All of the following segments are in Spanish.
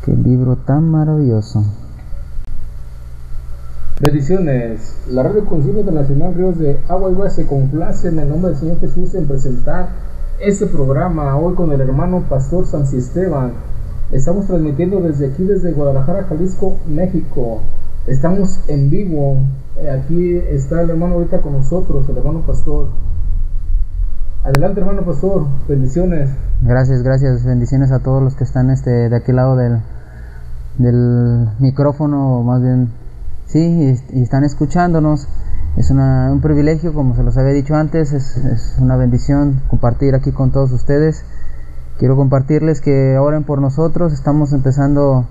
Qué libro tan maravilloso. Bendiciones. La Radio Concilio Internacional Ríos de Agua Viva se complace en el nombre del Señor Jesús en presentar este programa hoy con el hermano Pastor Sansi Esteban. Estamos transmitiendo desde aquí, desde Guadalajara, Jalisco, México. Estamos en vivo. Aquí está el hermano ahorita con nosotros, el hermano Pastor. Adelante, hermano Pastor. Bendiciones. Gracias. Bendiciones a todos los que están de aquel lado del micrófono, más bien. Sí, y están escuchándonos. Es un privilegio, como se los había dicho antes, es una bendición compartir aquí con todos ustedes. Quiero compartirles que oren por nosotros. Estamos empezando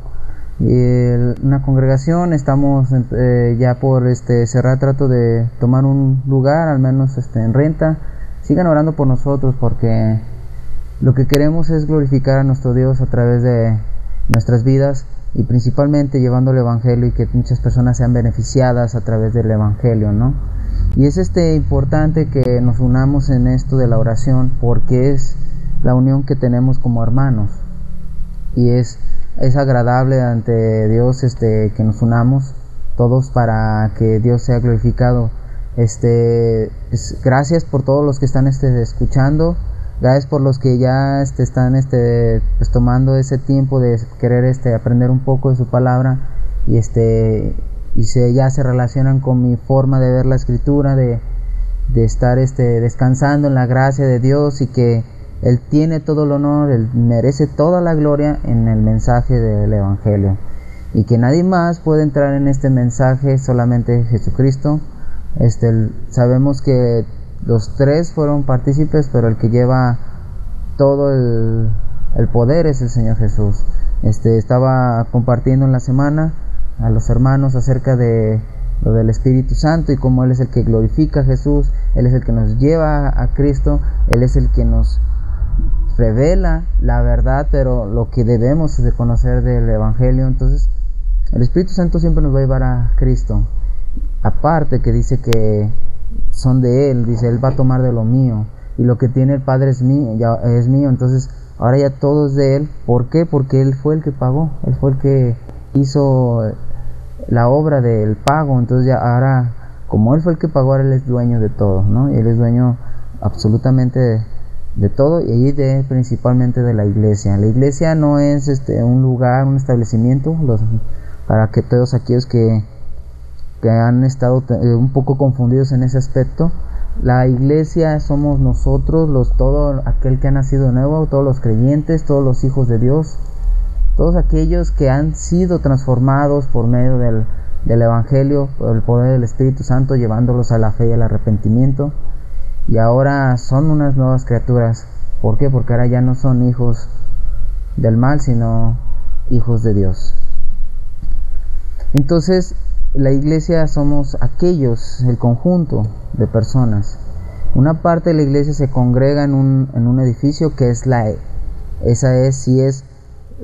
una congregación, estamos ya por cerrar, trato de tomar un lugar, al menos en renta. Sigan orando por nosotros, porque lo que queremos es glorificar a nuestro Dios a través de nuestras vidas, y principalmente llevando el Evangelio, y que muchas personas sean beneficiadas a través del Evangelio, ¿no? Y es importante que nos unamos en esto de la oración, porque es la unión que tenemos como hermanos, y es agradable ante Dios que nos unamos todos para que Dios sea glorificado. Gracias por todos los que están escuchando. Gracias por los que ya están pues tomando ese tiempo de querer aprender un poco de su palabra, y ya se relacionan con mi forma de ver la escritura, de estar descansando en la gracia de Dios, y que Él tiene todo el honor, Él merece toda la gloria en el mensaje del Evangelio, y que nadie más puede entrar en este mensaje, solamente Jesucristo. Sabemos que los tres fueron partícipes, pero el que lleva todo el poder es el Señor Jesús. Estaba compartiendo en la semana a los hermanos acerca de lo del Espíritu Santo, y cómo Él es el que glorifica a Jesús, Él es el que nos lleva a Cristo, Él es el que nos revela la verdad, pero lo que debemos de conocer del Evangelio. Entonces el Espíritu Santo siempre nos va a llevar a Cristo. Aparte que dice que son de Él, dice Él va a tomar de lo mío, y lo que tiene el Padre es mío, ya es mío. Entonces ahora ya todo es de Él. ¿Por qué? Porque Él fue el que pagó, Él fue el que hizo la obra del pago. Entonces ya ahora, como Él fue el que pagó, ahora Él es dueño de todo, ¿no? Y Él es dueño absolutamente de todo, y principalmente de la iglesia. La iglesia no es un lugar, un establecimiento para que todos aquellos que han estado un poco confundidos en ese aspecto. La iglesia somos nosotros, todo aquel que ha nacido de nuevo, todos los creyentes, todos los hijos de Dios, todos aquellos que han sido transformados por medio del Evangelio, por el poder del Espíritu Santo, llevándolos a la fe y al arrepentimiento, y ahora son unas nuevas criaturas. ¿Por qué? Porque ahora ya no son hijos del mal, sino hijos de Dios. Entonces la iglesia somos aquellos, el conjunto de personas. Una parte de la iglesia se congrega en un edificio que es sí es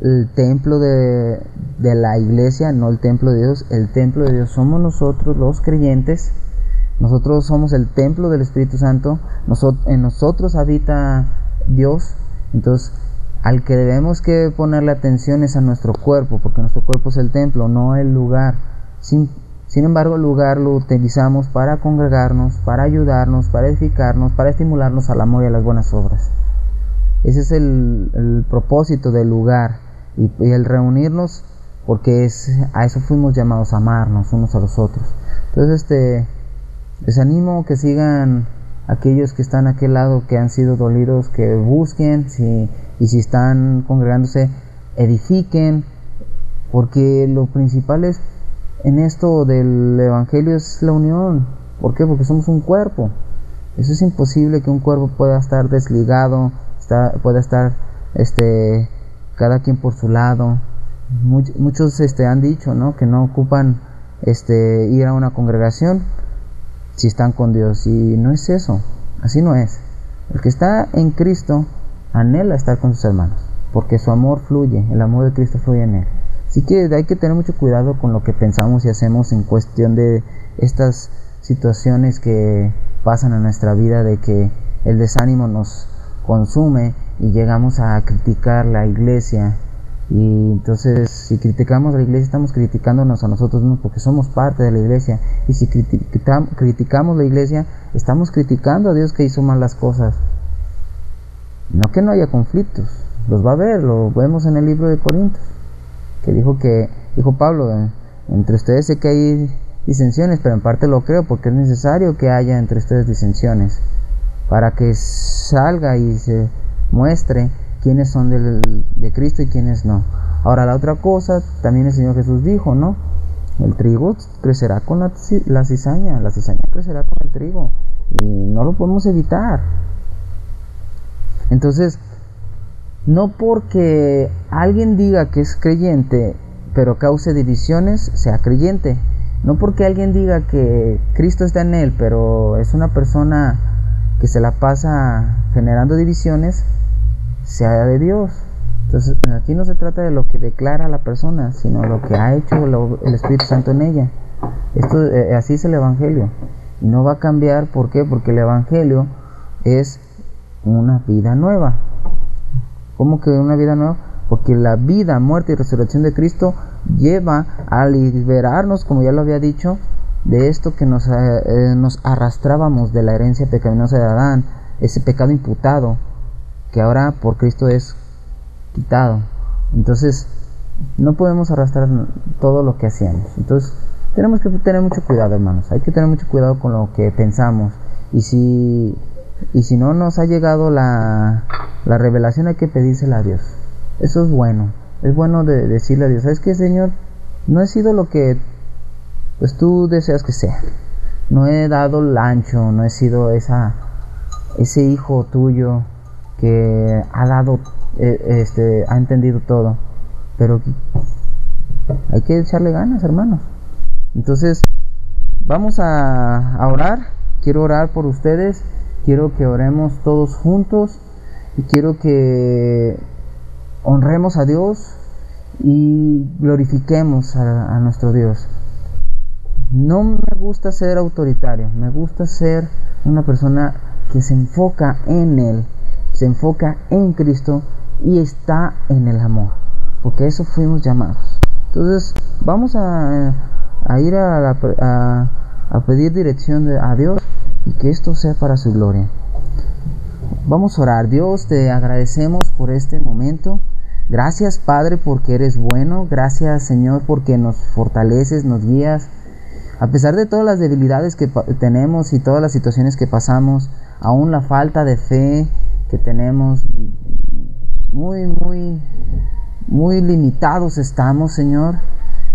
el templo de la iglesia, no el templo de Dios. El templo de Dios somos nosotros, los creyentes. Nosotros somos el templo del Espíritu Santo. En nosotros habita Dios. Entonces, al que debemos que ponerle atención es a nuestro cuerpo, porque nuestro cuerpo es el templo, no el lugar. Sin embargo, el lugar lo utilizamos para congregarnos, para ayudarnos, para edificarnos, para estimularnos al amor y a las buenas obras. Ese es el propósito del lugar, y el reunirnos, porque a eso fuimos llamados, a amarnos unos a los otros. Entonces, les animo que sigan aquellos que están a aquel lado, que han sido dolidos, que busquen, y si están congregándose, edifiquen, porque lo principal es en esto del Evangelio es la unión. ¿Por qué? Porque somos un cuerpo. Eso es imposible, que un cuerpo pueda estar desligado, pueda estar cada quien por su lado. Muchos han dicho, ¿no?, que no ocupan ir a una congregación si están con Dios, y no es eso, así no es. El que está en Cristo anhela estar con sus hermanos, porque su amor fluye, el amor de Cristo fluye en él. Así que hay que tener mucho cuidado con lo que pensamos y hacemos en cuestión de estas situaciones que pasan en nuestra vida, de que el desánimo nos consume y llegamos a criticar la iglesia Y entonces, si criticamos a la iglesia, estamos criticándonos a nosotros mismos, porque somos parte de la iglesia. Y si criticamos la iglesia, estamos criticando a Dios, que hizo mal las cosas. No que no haya conflictos, los va a haber, lo vemos en el libro de Corintios, que dijo Pablo, entre ustedes sé que hay disensiones, pero en parte lo creo, porque es necesario que haya entre ustedes disensiones, para que salga y se muestre quiénes son de Cristo y quiénes no. Ahora, la otra cosa, también el Señor Jesús dijo, ¿no? El trigo crecerá con la cizaña crecerá con el trigo, y no lo podemos evitar. Entonces, no porque alguien diga que es creyente, pero cause divisiones, sea creyente. No porque alguien diga que Cristo está en él, pero es una persona que se la pasa generando divisiones, sea de Dios. Entonces, aquí no se trata de lo que declara la persona, sino lo que ha hecho el Espíritu Santo en ella. Así es el Evangelio. Y no va a cambiar. ¿Por qué? Porque el Evangelio es una vida nueva. ¿Cómo que una vida nueva? Porque la vida, muerte y resurrección de Cristo lleva a liberarnos, como ya lo había dicho, de esto que nos arrastrábamos de la herencia pecaminosa de Adán, ese pecado imputado, que ahora por Cristo es quitado. Entonces, no podemos arrastrar todo lo que hacíamos. Entonces, tenemos que tener mucho cuidado, hermanos. Hay que tener mucho cuidado con lo que pensamos. Y si no nos ha llegado la revelación, hay que pedírsela a Dios. Eso es bueno. Es bueno de decirle a Dios, ¿sabes qué, Señor? No he sido lo que pues tú deseas que sea. No he dado el ancho, no he sido ese hijo tuyo que ha dado, ha entendido todo. Pero hay que echarle ganas, hermanos. Entonces, vamos a orar. Quiero orar por ustedes. Quiero que oremos todos juntos. Y quiero que honremos a Dios y glorifiquemos a nuestro Dios. No me gusta ser autoritario, me gusta ser una persona que se enfoca en Él, se enfoca en Cristo y está en el amor, porque a eso fuimos llamados. Entonces vamos a ir a pedir dirección a Dios y que esto sea para su gloria. Vamos a orar. Dios, te agradecemos por este momento. Gracias, Padre, porque eres bueno. Gracias, Señor, porque nos fortaleces, nos guías. A pesar de todas las debilidades que tenemos y todas las situaciones que pasamos, aún la falta de fe que tenemos, muy limitados estamos, Señor.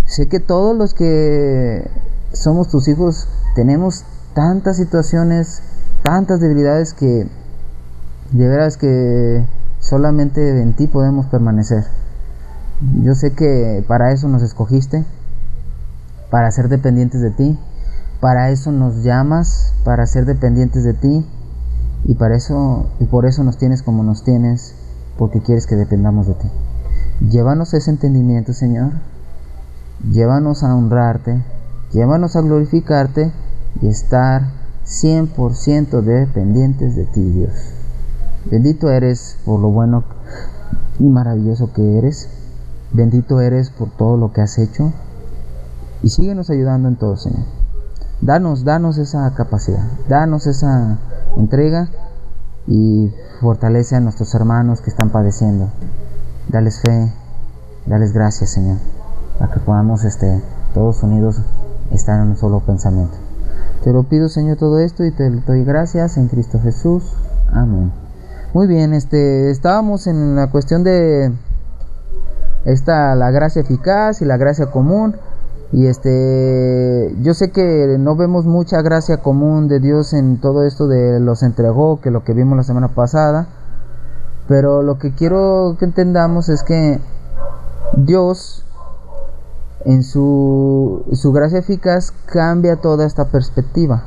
Sé que todos los que somos tus hijos tenemos tantas situaciones, tantas debilidades que de veras que solamente en ti podemos permanecer. Yo sé que para eso nos escogiste, para ser dependientes de ti. Para eso nos llamas, para ser dependientes de ti. Y por eso nos tienes como nos tienes, porque quieres que dependamos de ti. Llévanos ese entendimiento, Señor. Llévanos a honrarte, llévanos a glorificarte y estar 100% dependientes de ti, Dios. Bendito eres por lo bueno y maravilloso que eres. Bendito eres por todo lo que has hecho. Y síguenos ayudando en todo, Señor. Danos esa capacidad, danos esa entrega y fortalece a nuestros hermanos que están padeciendo. Dales fe, dales gracias, Señor, para que podamos todos unidos estar en un solo pensamiento. Te lo pido, Señor, todo esto y te doy gracias en Cristo Jesús. Amén. Muy bien, estábamos en la cuestión de la gracia eficaz y la gracia común. Y yo sé que no vemos mucha gracia común de Dios en todo esto de los entregó, que lo que vimos la semana pasada. Pero lo que quiero que entendamos es que Dios, en su gracia eficaz, cambia toda esta perspectiva,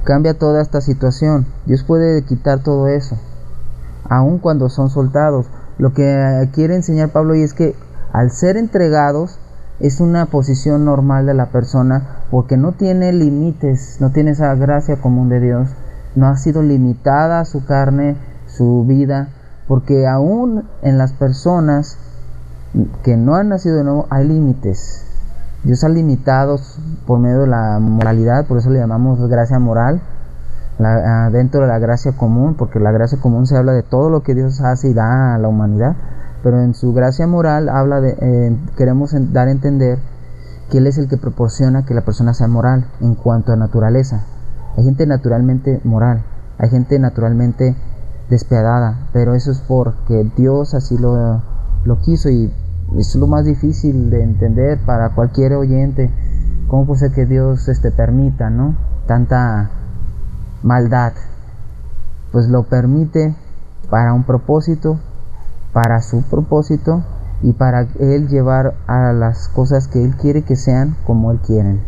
cambia toda esta situación. Dios puede quitar todo eso, aun cuando son soltados. Lo que quiere enseñar Pablo y es que al ser entregados es una posición normal de la persona, porque no tiene límites, no tiene esa gracia común de Dios, no ha sido limitada su carne, su vida, porque aún en las personas que no han nacido de nuevo, hay límites. Dios ha limitado por medio de la moralidad, por eso le llamamos gracia moral, dentro de la gracia común, porque la gracia común se habla de todo lo que Dios hace y da a la humanidad, pero en su gracia moral habla queremos dar a entender que Él es el que proporciona que la persona sea moral en cuanto a naturaleza. Hay gente naturalmente moral, hay gente naturalmente despiadada, pero eso es porque Dios así lo quiso, y es lo más difícil de entender para cualquier oyente. ¿Cómo puede ser que Dios permita, ¿no?, tanta maldad? Pues lo permite para un propósito, para su propósito, y para Él llevar a las cosas que Él quiere que sean como Él quiere.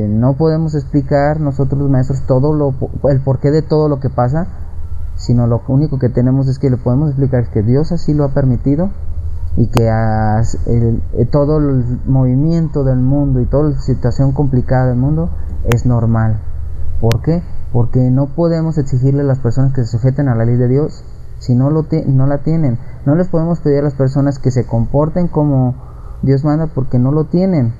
No podemos explicar nosotros los maestros el porqué de todo lo que pasa, sino lo único que tenemos es que le podemos explicar que Dios así lo ha permitido, y que todo el movimiento del mundo y toda la situación complicada del mundo es normal. ¿Por qué? Porque no podemos exigirle a las personas que se sujeten a la ley de Dios si no la tienen. No les podemos pedir a las personas que se comporten como Dios manda porque no lo tienen.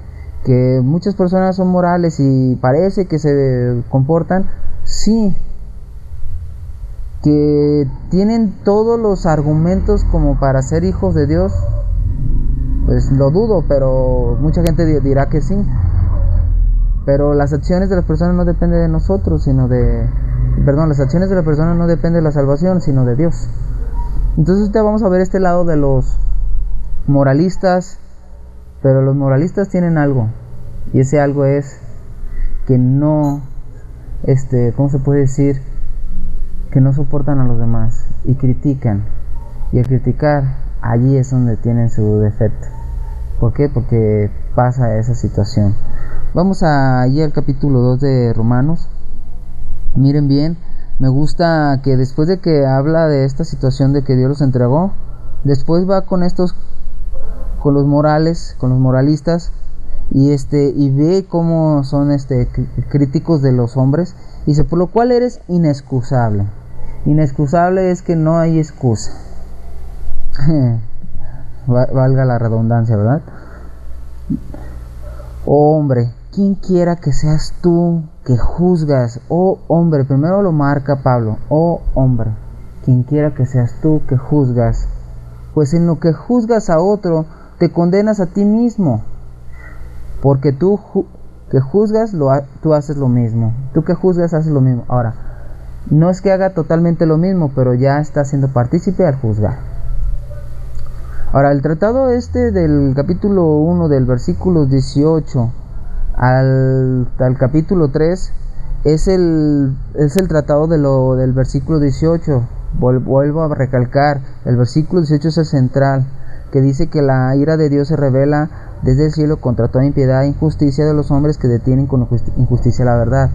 Que muchas personas son morales y parece que se comportan, sí, que tienen todos los argumentos como para ser hijos de Dios, pues lo dudo, pero mucha gente dirá que sí. Pero las acciones de las personas no dependen de nosotros, las acciones de las personas no dependen de la salvación, sino de Dios. Entonces vamos a ver este lado de los moralistas, pero los moralistas tienen algo, y ese algo es que no, ¿cómo se puede decir? Que no soportan a los demás y critican, y al criticar, allí es donde tienen su defecto. ¿Por qué? Porque pasa esa situación. Vamos allí al capítulo 2 de Romanos. Miren bien, me gusta que después de que habla de esta situación de que Dios los entregó, después va con los moralistas, y ve cómo son críticos de los hombres, y dice: por lo cual eres inexcusable. Inexcusable es que no hay excusa. Valga la redundancia, ¿verdad? Oh hombre, quien quiera que seas tú que juzgas. Oh hombre, primero lo marca Pablo. Oh hombre, quien quiera que seas tú que juzgas, pues en lo que juzgas a otro te condenas a ti mismo, porque tú que juzgas tú haces lo mismo. Tú que juzgas haces lo mismo. Ahora, no es que haga totalmente lo mismo, pero ya está siendo partícipe al juzgar. Ahora, el tratado del capítulo 1, del versículo 18 al capítulo 3, es el tratado del versículo 18. Vuelvo a recalcar, el versículo 18 es el central, que dice que la ira de Dios se revela desde el cielo contra toda impiedad e injusticia de los hombres que detienen con injusticia la verdad.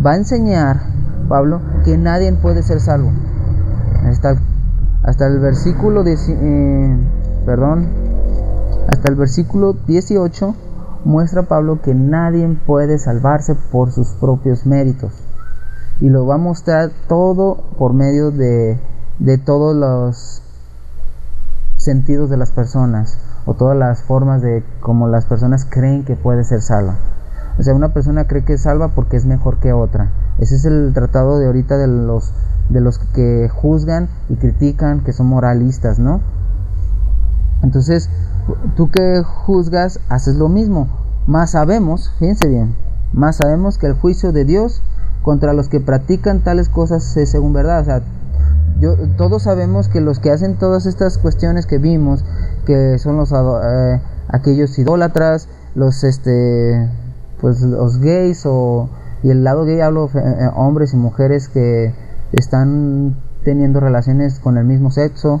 Va a enseñar Pablo que nadie puede ser salvo. Hasta el versículo 18 muestra Pablo que nadie puede salvarse por sus propios méritos, y lo va a mostrar todo por medio de todos los sentidos de las personas, o todas las formas de cómo las personas creen que puede ser salva. O sea, una persona cree que es salva porque es mejor que otra. Ese es el tratado de ahorita de los que juzgan y critican, que son moralistas, ¿no? Entonces, tú que juzgas haces lo mismo. Más sabemos, fíjense bien, más sabemos que el juicio de Dios contra los que practican tales cosas es según verdad. O sea, todos sabemos que los que hacen todas estas cuestiones que vimos, que son aquellos idólatras, los gays, y el lado gay hablo hombres y mujeres que están teniendo relaciones con el mismo sexo,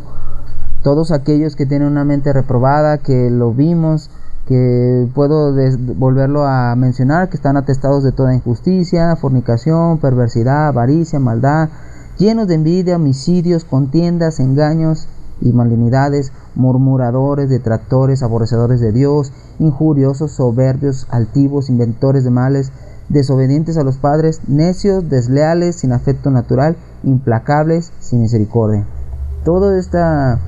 todos aquellos que tienen una mente reprobada, que lo vimos, que puedo volverlo a mencionar, que están atestados de toda injusticia, fornicación, perversidad, avaricia, maldad, llenos de envidia, homicidios, contiendas, engaños y malignidades, murmuradores, detractores, aborrecedores de Dios, injuriosos, soberbios, altivos, inventores de males, desobedientes a los padres, necios, desleales, sin afecto natural, implacables, sin misericordia. Toda esta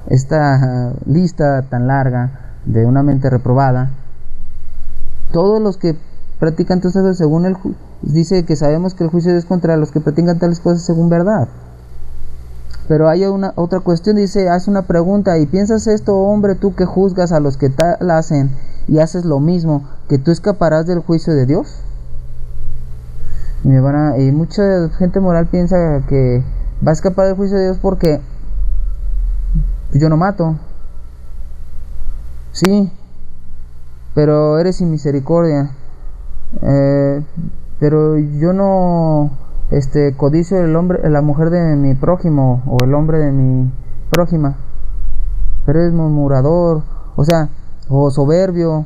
esta lista tan larga de una mente reprobada, todos los que practican todas cosas según dice que sabemos que el juicio es contra los que practican tales cosas según verdad. Pero hay otra cuestión, dice, hace una pregunta: ¿y piensas esto, hombre, tú que juzgas a los que tal hacen y haces lo mismo, que tú escaparás del juicio de Dios? Y mucha gente moral piensa que va a escapar del juicio de Dios porque yo no mato. Sí, pero eres sin misericordia. Pero yo no codicio la mujer de mi prójimo o el hombre de mi prójima. Pero eres murmurador, o soberbio,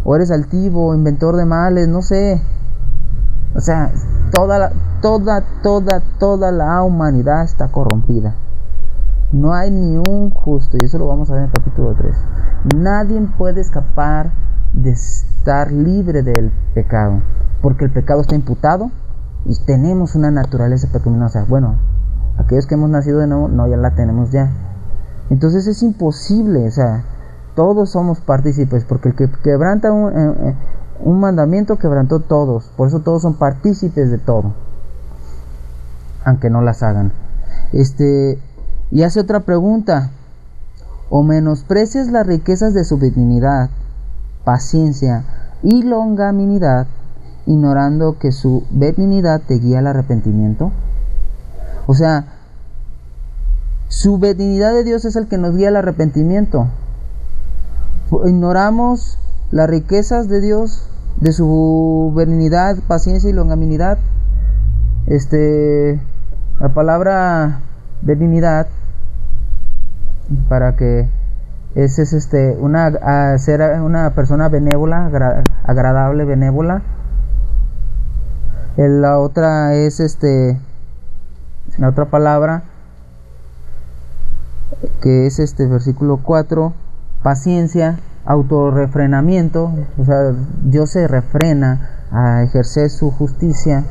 o eres altivo, inventor de males, no sé. Toda la humanidad está corrompida. No hay ni un justo, y eso lo vamos a ver en el capítulo 3. Nadie puede escapar de estar libre del pecado, porque el pecado está imputado y tenemos una naturaleza pecaminosa. Bueno, aquellos que hemos nacido de nuevo, no, ya la tenemos ya. Entonces es imposible, todos somos partícipes, porque el que quebranta un mandamiento quebrantó todos. Por eso todos son partícipes de todo, aunque no las hagan. Y hace otra pregunta: ¿o menosprecias las riquezas de su benignidad, paciencia y longanimidad, ignorando que su benignidad te guía al arrepentimiento? Su benignidad de Dios es el que nos guía al arrepentimiento. Ignoramos las riquezas de Dios, de su benignidad, paciencia y longanimidad. La palabra benignidad, para que ser una persona benévola, agradable, benévola. La otra es la otra palabra, que es versículo 4, paciencia, autorrefrenamiento. Dios se refrena a ejercer su justicia.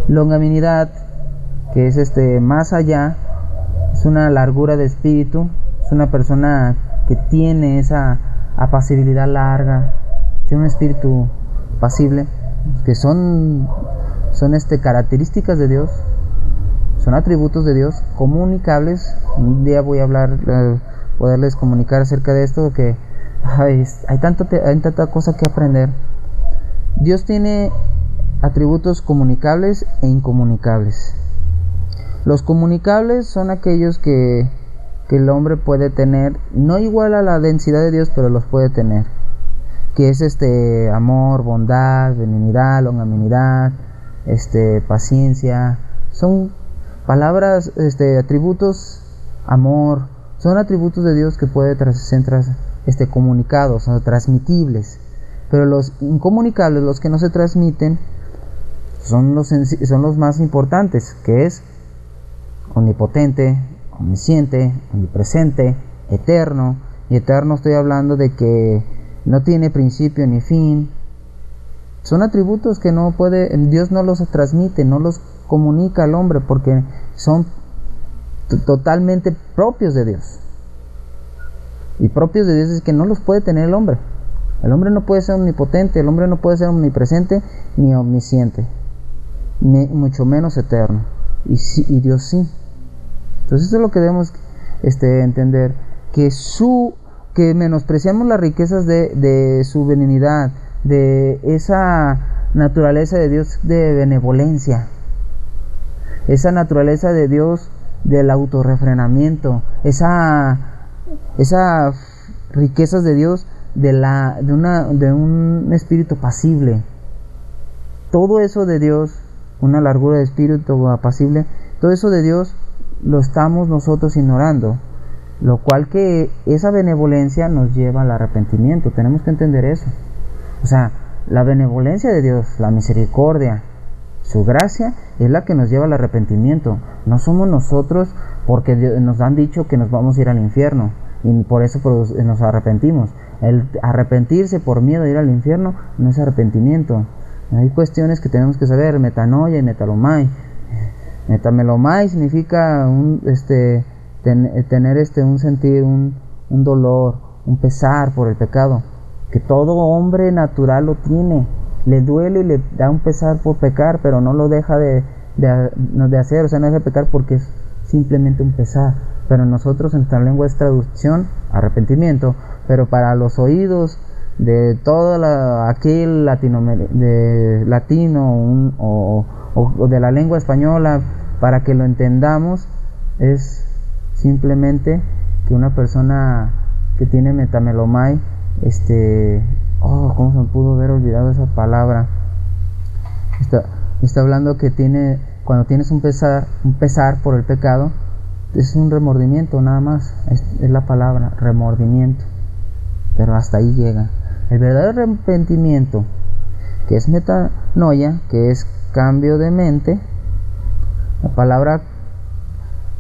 Longanimidad, que es más allá, es una largura de espíritu, es una persona que tiene esa apacibilidad larga, tiene un espíritu pasible, que son características de Dios, son atributos de Dios comunicables. Un día voy a poderles comunicar acerca de esto, que hay tanta cosa que aprender. Dios tiene atributos comunicables e incomunicables. Los comunicables son aquellos que el hombre puede tener, no igual a la densidad de Dios, pero los puede tener, que es amor, bondad, benignidad, longanimidad, paciencia. Son palabras, atributos, amor, son atributos de Dios que puede ser comunicados o transmitibles. Pero los incomunicables, los que no se transmiten, son los más importantes, que es omnipotente, omnisciente, omnipresente, eterno. Y eterno estoy hablando de que no tiene principio ni fin. Son atributos que Dios no los transmite, no los comunica al hombre, porque son totalmente propios de Dios. Y propios de Dios es que no los puede tener el hombre. El hombre no puede ser omnipotente, el hombre no puede ser omnipresente ni omnisciente, ni mucho menos eterno. Y Dios sí. Entonces eso es lo que debemos entender, que menospreciamos las riquezas de su benignidad, de esa naturaleza de Dios de benevolencia, esa naturaleza de Dios del autorrefrenamiento, esas riquezas de Dios de un espíritu pasible. Todo eso de Dios, una largura de espíritu apacible, todo eso de Dios lo estamos nosotros ignorando, lo cual que esa benevolencia nos lleva al arrepentimiento. Tenemos que entender eso. La benevolencia de Dios, la misericordia, su gracia es la que nos lleva al arrepentimiento. No somos nosotros, porque nos han dicho que nos vamos a ir al infierno y por eso nos arrepentimos. El arrepentirse por miedo a ir al infierno no es arrepentimiento. Hay cuestiones que tenemos que saber: metanoia y metalomai. Metamelomai significa tener un sentir, un dolor, un pesar por el pecado, que todo hombre natural lo tiene, le duele y le da un pesar por pecar, pero no lo deja de hacer, o sea, no deja de pecar porque es simplemente un pesar. Pero nosotros en nuestra lengua es traducción, arrepentimiento, pero para los oídos de toda aquel latino o de la lengua española, para que lo entendamos, es simplemente que una persona que tiene metamelomai, ¿cómo se me pudo haber olvidado esa palabra? Está hablando que cuando tienes un pesar por el pecado, es un remordimiento nada más, es la palabra, remordimiento, pero hasta ahí llega. El verdadero arrepentimiento, que es metanoia, que es cambio de mente, la palabra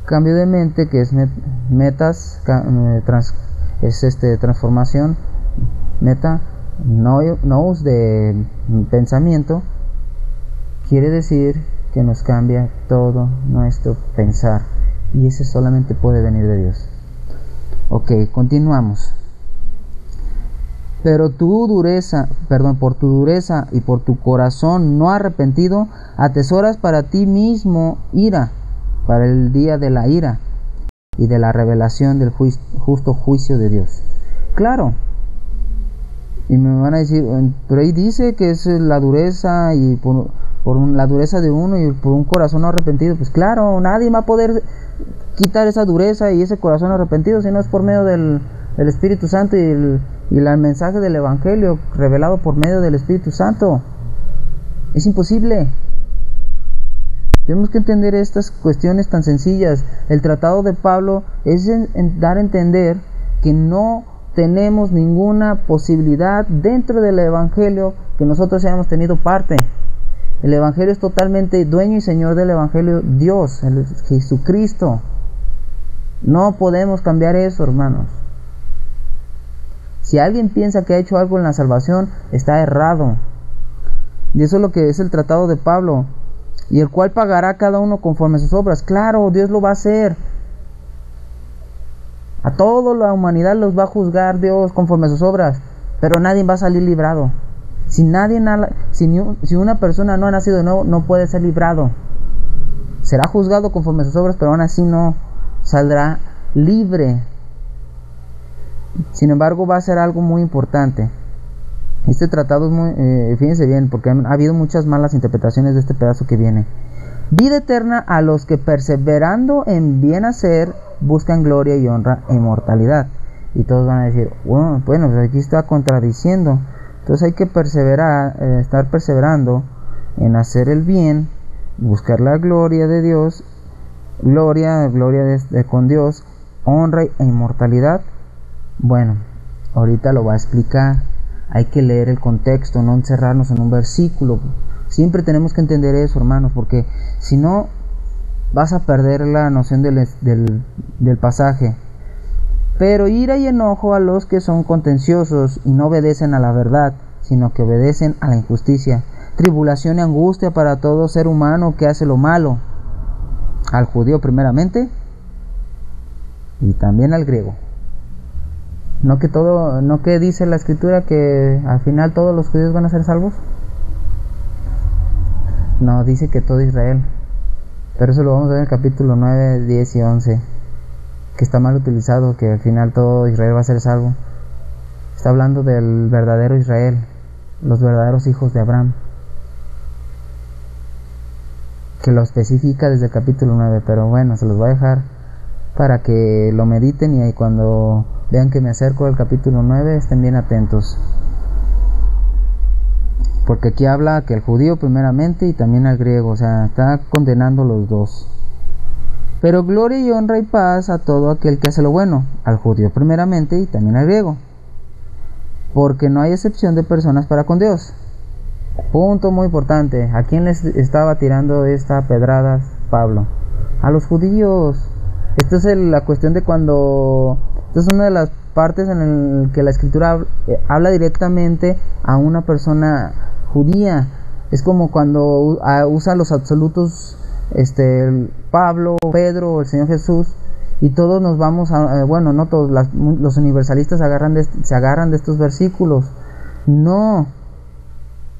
cambio de mente, que es transformación, nous de pensamiento, quiere decir que nos cambia todo nuestro pensar, y ese solamente puede venir de Dios. Ok, continuamos. Pero por tu dureza y por tu corazón no arrepentido, atesoras para ti mismo ira, para el día de la ira y de la revelación del justo juicio de Dios. Claro. Y me van a decir, pero ahí dice que es la dureza, y por la dureza de uno y por un corazón no arrepentido. Pues claro, nadie va a poder quitar esa dureza y ese corazón arrepentido si no es por medio del Espíritu Santo y el mensaje del Evangelio revelado por medio del Espíritu Santo. Es imposible. Tenemos que entender estas cuestiones tan sencillas. El tratado de Pablo es dar a entender que no tenemos ninguna posibilidad dentro del Evangelio que nosotros hayamos tenido parte. El Evangelio es totalmente dueño y señor del Evangelio, Dios, Jesucristo. No podemos cambiar eso, hermanos. Si alguien piensa que ha hecho algo en la salvación, está errado. Y eso es lo que es el tratado de Pablo. Y el cual pagará cada uno conforme a sus obras. Claro, Dios lo va a hacer. A toda la humanidad los va a juzgar Dios conforme a sus obras. Pero nadie va a salir librado. Si una persona no ha nacido de nuevo, no puede ser librado. Será juzgado conforme a sus obras, pero aún así no saldrá libre. Sin embargo, va a ser algo muy importante. Este tratado es muy, fíjense bien, porque ha habido muchas malas interpretaciones de este pedazo que viene. Vida eterna a los que perseverando en bien hacer buscan gloria y honra e inmortalidad. Y todos van a decir, bueno, pues aquí está contradiciendo. Entonces hay que perseverar, estar perseverando en hacer el bien, buscar la gloria de Dios, gloria con Dios, honra e inmortalidad. Bueno, ahorita lo va a explicar. Hay que leer el contexto, no encerrarnos en un versículo. Siempre tenemos que entender eso, hermanos, porque si no vas a perder la noción del pasaje. Pero ira y enojo a los que son contenciosos y no obedecen a la verdad, sino que obedecen a la injusticia. Tribulación y angustia para todo ser humano que hace lo malo, al judío primeramente y también al griego. No que dice la escritura que al final todos los judíos van a ser salvos. No, dice que todo Israel. Pero eso lo vamos a ver en el capítulo 9, 10 y 11. Que está mal utilizado, que al final todo Israel va a ser salvo. Está hablando del verdadero Israel, los verdaderos hijos de Abraham. Que lo especifica desde el capítulo 9, pero bueno, se los voy a dejar para que lo mediten y ahí cuando vean que me acerco al capítulo 9 estén bien atentos. Porque aquí habla que el judío primeramente y también al griego, o sea, está condenando los dos. Pero gloria y honra y paz a todo aquel que hace lo bueno, al judío primeramente y también al griego. Porque no hay excepción de personas para con Dios. Punto muy importante. ¿A quién les estaba tirando esta pedrada Pablo? A los judíos. Esta es la cuestión de cuando... Esta es una de las partes en la que la escritura habla directamente a una persona judía. Es como cuando usa los absolutos Pablo, Pedro, el Señor Jesús, Y todos nos vamos a, bueno, no todos, los universalistas se agarran de estos versículos. No.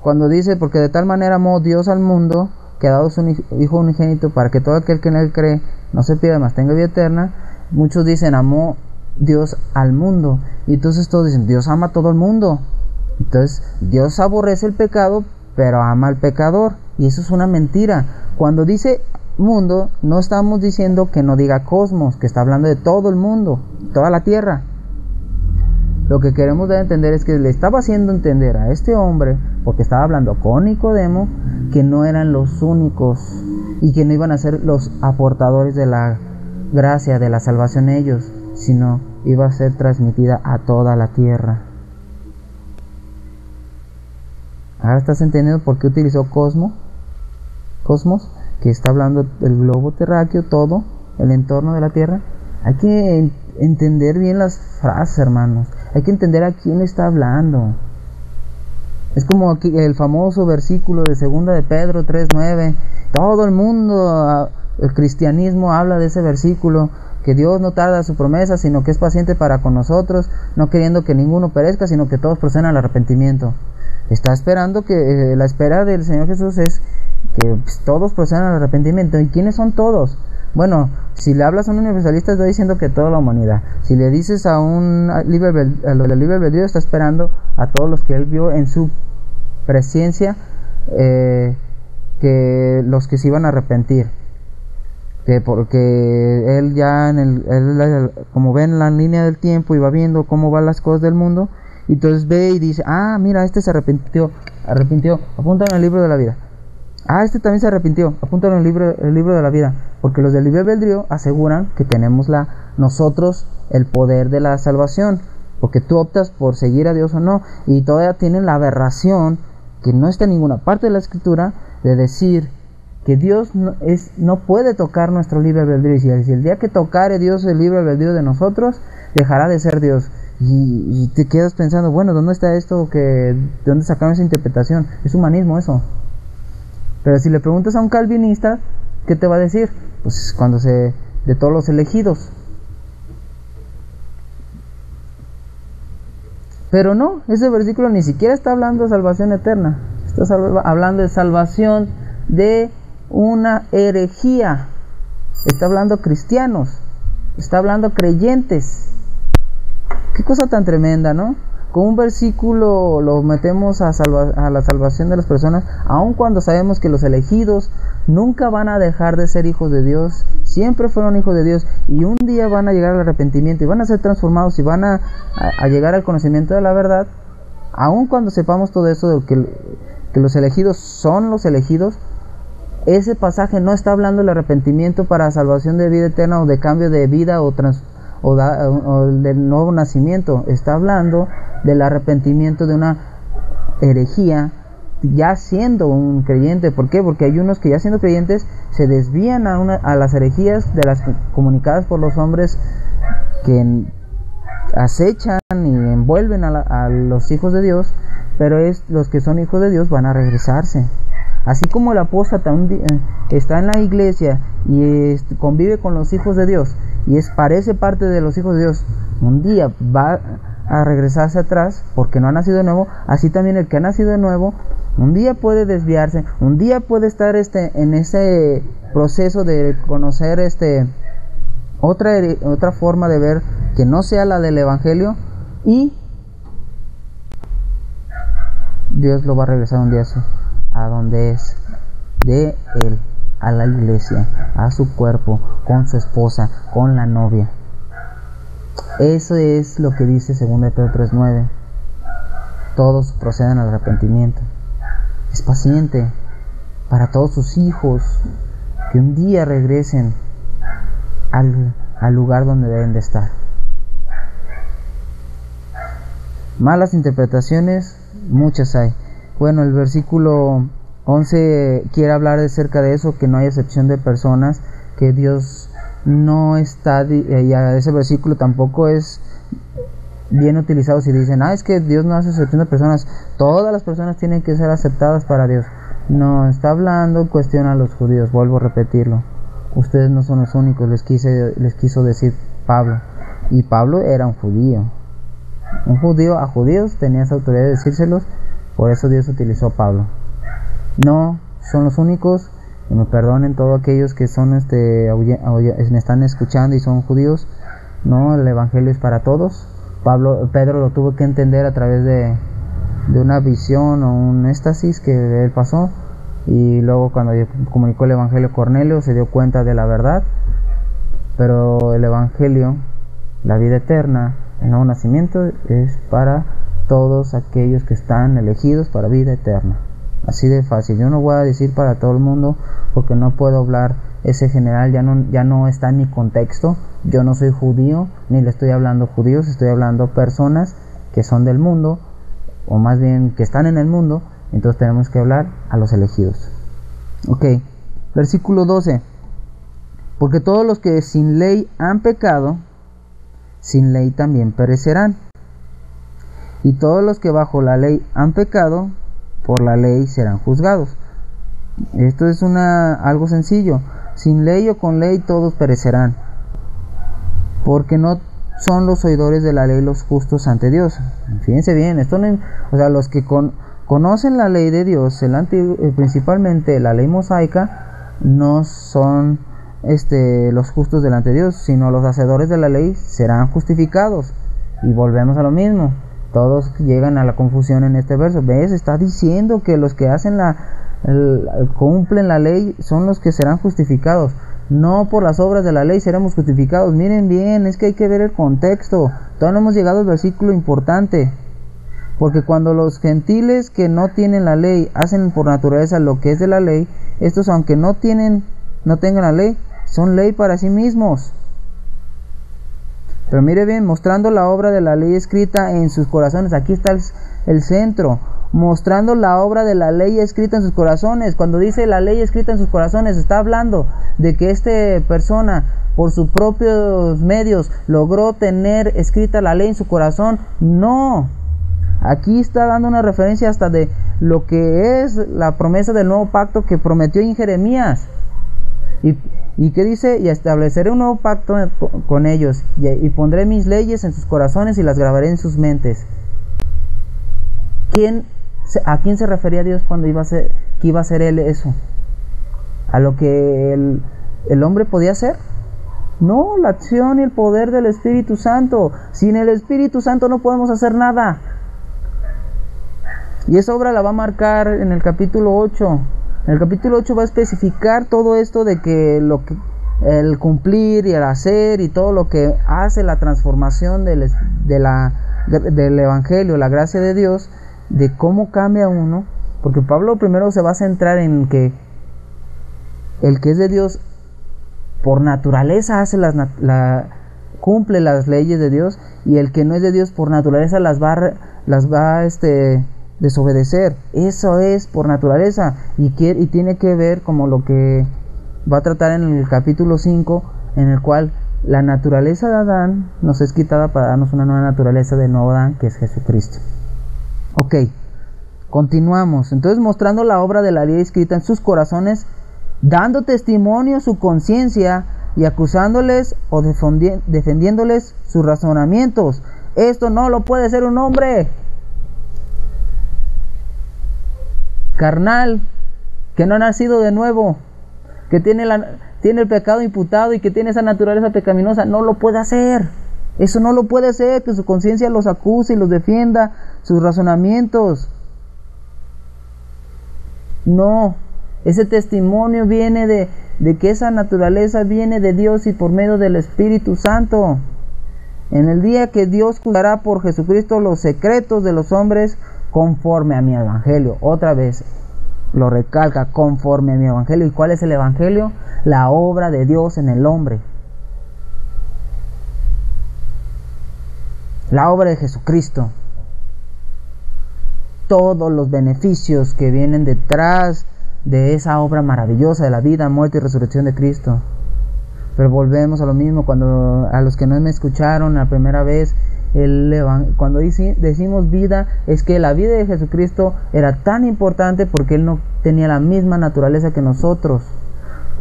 Cuando dice, porque de tal manera amó Dios al mundo, que ha dado su Hijo unigénito, para que todo aquel que en él cree no se pierda, mas tenga vida eterna. Muchos dicen, amó Dios al mundo. Y entonces todos dicen, Dios ama a todo el mundo. Entonces, Dios aborrece el pecado, pero ama al pecador. Y eso es una mentira. Cuando dice mundo, no estamos diciendo que no diga cosmos, que está hablando de todo el mundo, toda la tierra. Lo que queremos dar a entender es que le estaba haciendo entender a este hombre, porque estaba hablando con Nicodemo, que no eran los únicos y que no iban a ser los aportadores de la gracia, de la salvación ellos, sino iba a ser transmitida a toda la tierra. Ahora estás entendiendo por qué utilizó cosmos, que está hablando del globo terráqueo, todo el entorno de la tierra. Hay que entender bien las frases, hermanos. Hay que entender a quién está hablando. Es como aquí el famoso versículo de 2 de Pedro 3:9. Todo el mundo, el cristianismo habla de ese versículo, que Dios no tarda su promesa, sino que es paciente para con nosotros, no queriendo que ninguno perezca, sino que todos procedan al arrepentimiento. Está esperando que la espera del Señor Jesús es que todos procedan al arrepentimiento. ¿Y quiénes son todos? Bueno, si le hablas a un universalista está diciendo que toda la humanidad. Si le dices a un libre albedrío, está esperando a todos los que él vio en su presencia, que los que se iban a arrepentir, que porque él ya como ve en la línea del tiempo y va viendo cómo van las cosas del mundo, y entonces ve y dice, mira, este se arrepintió, apúntalo en el libro de la vida. Este también se arrepintió, apúntalo en el libro de la vida, porque los del libre albedrío aseguran que tenemos nosotros el poder de la salvación, porque tú optas por seguir a Dios o no, y todavía tienen la aberración, que no está en ninguna parte de la escritura, de decir que Dios no puede tocar nuestro libre albedrío, y si el día que tocare Dios el libre albedrío de nosotros, dejará de ser Dios. Y te quedas pensando, bueno, ¿dónde está esto? ¿De dónde sacaron esa interpretación? Es humanismo eso. Pero si le preguntas a un calvinista, ¿qué te va a decir? Pues de todos los elegidos. Pero no, ese versículo ni siquiera está hablando de salvación eterna. Está hablando de salvación de una herejía. Está hablando cristianos. Está hablando creyentes. Qué cosa tan tremenda, ¿no? Con un versículo lo metemos a la salvación de las personas, aun cuando sabemos que los elegidos nunca van a dejar de ser hijos de Dios, siempre fueron hijos de Dios, y un día van a llegar al arrepentimiento y van a ser transformados y van a llegar al conocimiento de la verdad. Aun cuando sepamos todo eso, de que los elegidos son los elegidos, ese pasaje no está hablando del arrepentimiento para salvación de vida eterna o de cambio de vida o del nuevo nacimiento. Está hablando del arrepentimiento de una herejía ya siendo un creyente. ¿Por qué? Porque hay unos que ya siendo creyentes se desvían a las herejías de las comunicadas por los hombres que acechan y envuelven a los hijos de Dios, pero los que son hijos de Dios van a regresarse. Así como el apóstata está en la iglesia y convive con los hijos de Dios y parece parte de los hijos de Dios, un día va a regresarse atrás porque no ha nacido de nuevo. Así también el que ha nacido de nuevo un día puede desviarse, un día puede estar en ese proceso de conocer otra forma de ver que no sea la del evangelio, y Dios lo va a regresar un día a donde es de él, a la iglesia, a su cuerpo, con su esposa, con la novia. Eso es lo que dice 2 de Pedro 3:9. Todos proceden al arrepentimiento. Es paciente para todos sus hijos que un día regresen al lugar donde deben de estar. Malas interpretaciones, muchas hay. Bueno, el versículo 11 quiere hablar acerca de eso, que no hay excepción de personas, que Dios no está, ya ese versículo tampoco es bien utilizado si dicen, es que Dios no hace excepción de personas, todas las personas tienen que ser aceptadas para Dios. No, está hablando en cuestión a los judíos, vuelvo a repetirlo. Ustedes no son los únicos, les quiso decir Pablo. Y Pablo era un judío. Un judío a judíos tenía esa autoridad de decírselos, por eso Dios utilizó a Pablo. No son los únicos, y me perdonen todos aquellos que son me están escuchando y son judíos. No, el evangelio es para todos. Pedro lo tuvo que entender a través de una visión o un éxtasis que él pasó, y luego cuando comunicó el evangelio a Cornelio se dio cuenta de la verdad. Pero el evangelio, la vida eterna, el nuevo nacimiento, es para todos aquellos que están elegidos para vida eterna. Así de fácil. Yo no voy a decir para todo el mundo porque no puedo hablar ese general, ya no está en mi contexto. Yo no soy judío, ni le estoy hablando a judíos, estoy hablando a personas que son del mundo, o más bien que están en el mundo. Entonces tenemos que hablar a los elegidos. Ok, versículo 12. Porque todos los que sin ley han pecado, sin ley también perecerán. Y todos los que bajo la ley han pecado, por la ley serán juzgados. Esto es algo sencillo. Sin ley o con ley todos perecerán, porque no son los oidores de la ley los justos ante Dios. Fíjense bien, los que conocen la ley de Dios, principalmente la ley mosaica, no son los justos delante de Dios, sino los hacedores de la ley serán justificados. Y volvemos a lo mismo. Todos llegan a la confusión en este verso. ¿Ves? Está diciendo que los que hacen cumplen la ley son los que serán justificados. No por las obras de la ley seremos justificados. Miren bien, es que hay que ver el contexto. Todavía no hemos llegado al versículo importante. Porque cuando los gentiles que no tienen la ley hacen por naturaleza lo que es de la ley, estos, aunque no tengan la ley, son ley para sí mismos. Pero mire bien, mostrando la obra de la ley escrita en sus corazones. Aquí está el centro. Mostrando la obra de la ley escrita en sus corazones. Cuando dice la ley escrita en sus corazones, está hablando de que esta persona por sus propios medios logró tener escrita la ley en su corazón. No. Aquí está dando una referencia hasta de lo que es la promesa del nuevo pacto que prometió en Jeremías. ¿Y qué dice? Y estableceré un nuevo pacto con ellos, y pondré mis leyes en sus corazones y las grabaré en sus mentes. ¿A quién se refería Dios cuando que iba a hacer él eso? ¿A lo que el hombre podía hacer? No, la acción y el poder del Espíritu Santo. Sin el Espíritu Santo no podemos hacer nada. Y esa obra la va a marcar en el capítulo 8. En el capítulo 8 va a especificar todo esto de que el cumplir y el hacer y todo lo que hace la transformación del Evangelio, la gracia de Dios, de cómo cambia uno. Porque Pablo primero se va a centrar en que el que es de Dios por naturaleza cumple las leyes de Dios, y el que no es de Dios por naturaleza las va desobedecer. Eso es por naturaleza, y tiene que ver como lo que va a tratar en el capítulo 5, en el cual la naturaleza de Adán nos es quitada para darnos una nueva naturaleza del nuevo Adán, que es Jesucristo. Ok, continuamos. Entonces, mostrando la obra de la ley escrita en sus corazones, dando testimonio su conciencia y acusándoles o defendiéndoles sus razonamientos. Esto no lo puede hacer un hombre carnal, que no ha nacido de nuevo, que tiene el pecado imputado y que tiene esa naturaleza pecaminosa. No lo puede hacer. Eso no lo puede hacer, que su conciencia los acuse y los defienda, sus razonamientos. No, ese testimonio viene de que esa naturaleza viene de Dios y por medio del Espíritu Santo. En el día que Dios juzgará por Jesucristo los secretos de los hombres, conforme a mi evangelio. Otra vez lo recalca, conforme a mi evangelio. ¿Y cuál es el evangelio? La obra de Dios en el hombre, la obra de Jesucristo, todos los beneficios que vienen detrás de esa obra maravillosa de la vida, muerte y resurrección de Cristo. Pero volvemos a lo mismo. Cuando a los que no me escucharon la primera vez, cuando decimos vida, es que la vida de Jesucristo era tan importante porque Él no tenía la misma naturaleza que nosotros.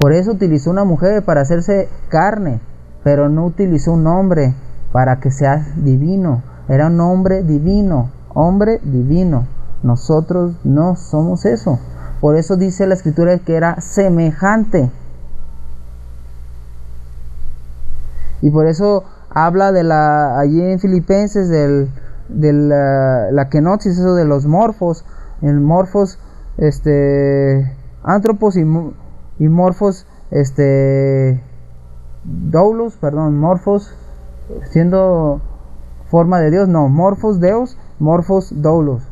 Por eso utilizó una mujer para hacerse carne, pero no utilizó un hombre para que sea divino. Era un hombre divino, hombre divino. Nosotros no somos eso. Por eso dice la Escritura que era semejante. Y por eso habla de allí en Filipenses de la kenosis, eso de los morfos. El morfos, antropos y morfos, doulos, perdón, morfos siendo forma de Dios, no, morfos Deus, morfos doulos,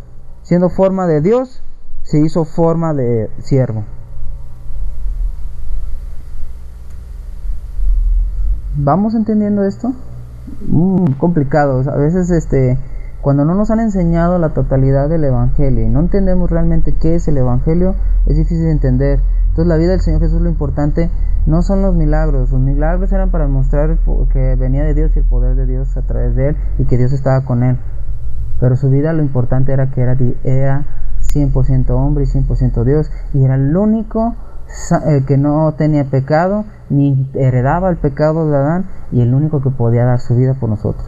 siendo forma de Dios, se hizo forma de siervo. ¿Vamos entendiendo esto? Complicado. A veces cuando no nos han enseñado la totalidad del Evangelio y no entendemos realmente qué es el Evangelio, es difícil de entender. Entonces la vida del Señor Jesús, lo importante no son los milagros. Los milagros eran para demostrar que venía de Dios y el poder de Dios a través de él y que Dios estaba con él. Pero su vida, lo importante era que era 100% hombre y 100% Dios, y era el único que no tenía pecado ni heredaba el pecado de Adán, y el único que podía dar su vida por nosotros.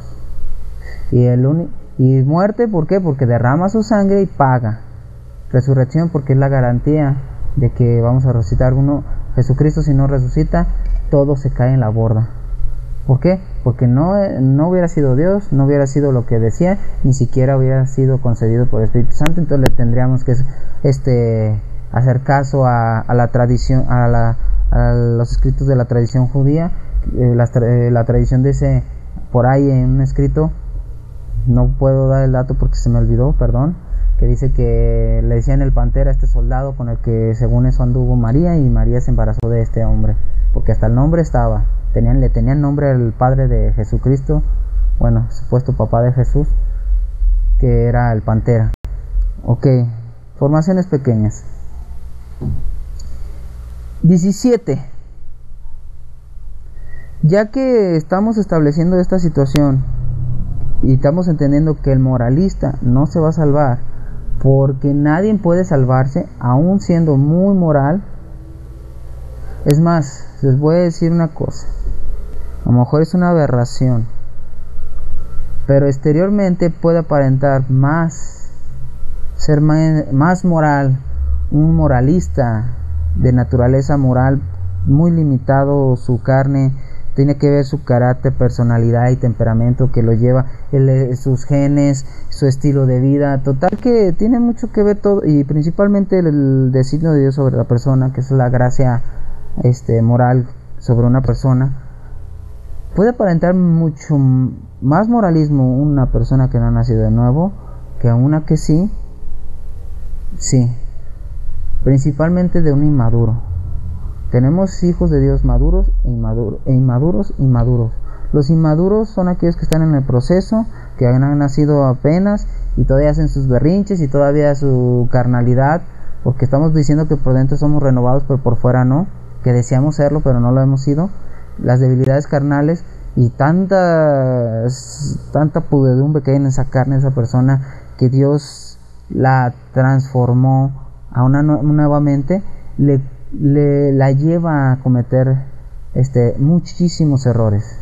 Y muerte, ¿por qué? Porque derrama su sangre y paga. Resurrección, porque es la garantía de que vamos a resucitar. Jesucristo, si no resucita, todo se cae en la borda. ¿Por qué? Porque no hubiera sido Dios, no hubiera sido lo que decía, ni siquiera hubiera sido concedido por el Espíritu Santo. Entonces le tendríamos que hacer caso a la tradición, a los escritos de la tradición judía. La tradición dice por ahí en un escrito, no puedo dar el dato porque se me olvidó, perdón, que dice que le decían el pantera a este soldado con el que según eso anduvo María, y María se embarazó de este hombre, porque hasta el nombre estaba. Le tenían nombre al padre de Jesucristo, bueno, supuesto papá de Jesús, que era el pantera. Ok, formaciones pequeñas. 17. Ya que estamos estableciendo esta situación y estamos entendiendo que el moralista no se va a salvar, porque nadie puede salvarse aún siendo muy moral. Es más, les voy a decir una cosa, a lo mejor es una aberración, pero exteriormente puede aparentar ser más moral, un moralista de naturaleza moral, muy limitado su carne, tiene que ver su carácter, personalidad y temperamento que lo lleva, sus genes, su estilo de vida, total que tiene mucho que ver todo, y principalmente el designio de Dios sobre la persona, que es la gracia moral sobre una persona. Puede aparentar mucho más moralismo una persona que no ha nacido de nuevo que una que sí, principalmente de un inmaduro. Tenemos hijos de Dios maduros e inmaduros. Los inmaduros son aquellos que están en el proceso, que han nacido apenas y todavía hacen sus berrinches y todavía su carnalidad, porque estamos diciendo que por dentro somos renovados pero por fuera no, que deseamos serlo pero no lo hemos sido. Las debilidades carnales y tanta pudredumbre que hay en esa carne, esa persona, que Dios la transformó a una nuevamente, la lleva a cometer muchísimos errores.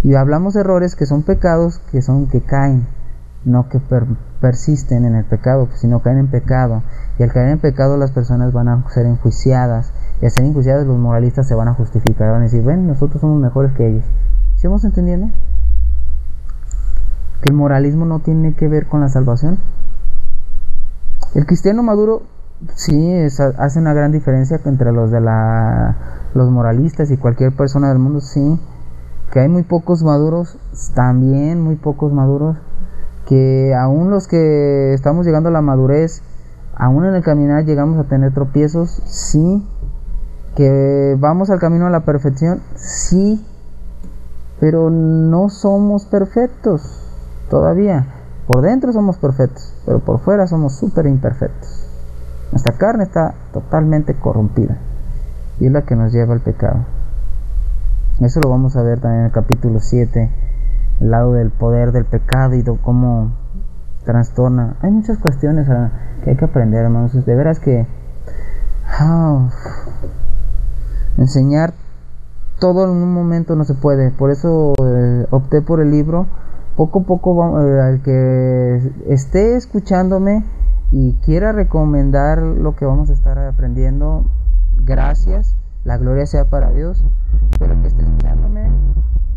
Y hablamos de errores que son pecados, que caen, no que persisten en el pecado, sino caen en pecado. Y al caer en pecado las personas van a ser enjuiciadas, y al ser enjuiciadas los moralistas se van a justificar, van a decir, ven, nosotros somos mejores que ellos. ¿Sí vamos entendiendo? Que el moralismo no tiene que ver con la salvación. El cristiano maduro sí hace una gran diferencia entre los moralistas y cualquier persona del mundo, sí. Que hay muy pocos maduros, también muy pocos maduros, que aún los que estamos llegando a la madurez, aún en el caminar llegamos a tener tropiezos, sí. Que vamos al camino a la perfección, sí, pero no somos perfectos todavía. Por dentro somos perfectos, pero por fuera somos súper imperfectos. Nuestra carne está totalmente corrompida y es la que nos lleva al pecado. Eso lo vamos a ver también en el capítulo 7, el lado del poder del pecado y de cómo trastorna. Hay muchas cuestiones que hay que aprender, hermanos. De veras que Enseñar todo en un momento no se puede. Por eso opté por el libro. Poco a poco, al que esté escuchándome y quiera recomendar lo que vamos a estar aprendiendo, gracias, la gloria sea para Dios. Pero el que esté escuchándome,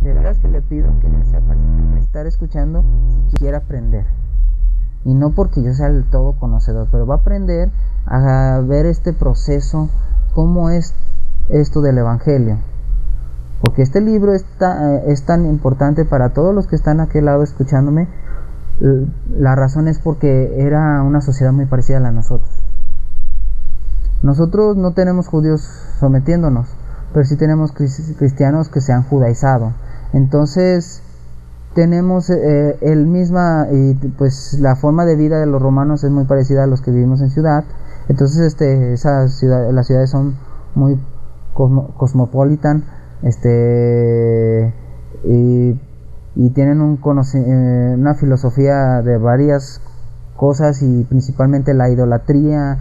de veras que le pido que sea para estar escuchando y quiera aprender. Y no porque yo sea del todo conocedor, pero va a aprender a ver este proceso, cómo es esto del Evangelio. Porque este libro es tan importante para todos los que están a aquel lado escuchándome. La razón es porque era una sociedad muy parecida a la de nosotros. Nosotros no tenemos judíos sometiéndonos, pero sí tenemos cristianos que se han judaizado. Entonces tenemos y pues la forma de vida de los romanos es muy parecida a los que vivimos en ciudad. Entonces las ciudades son muy cosmopolitan, y tienen una filosofía de varias cosas, y principalmente la idolatría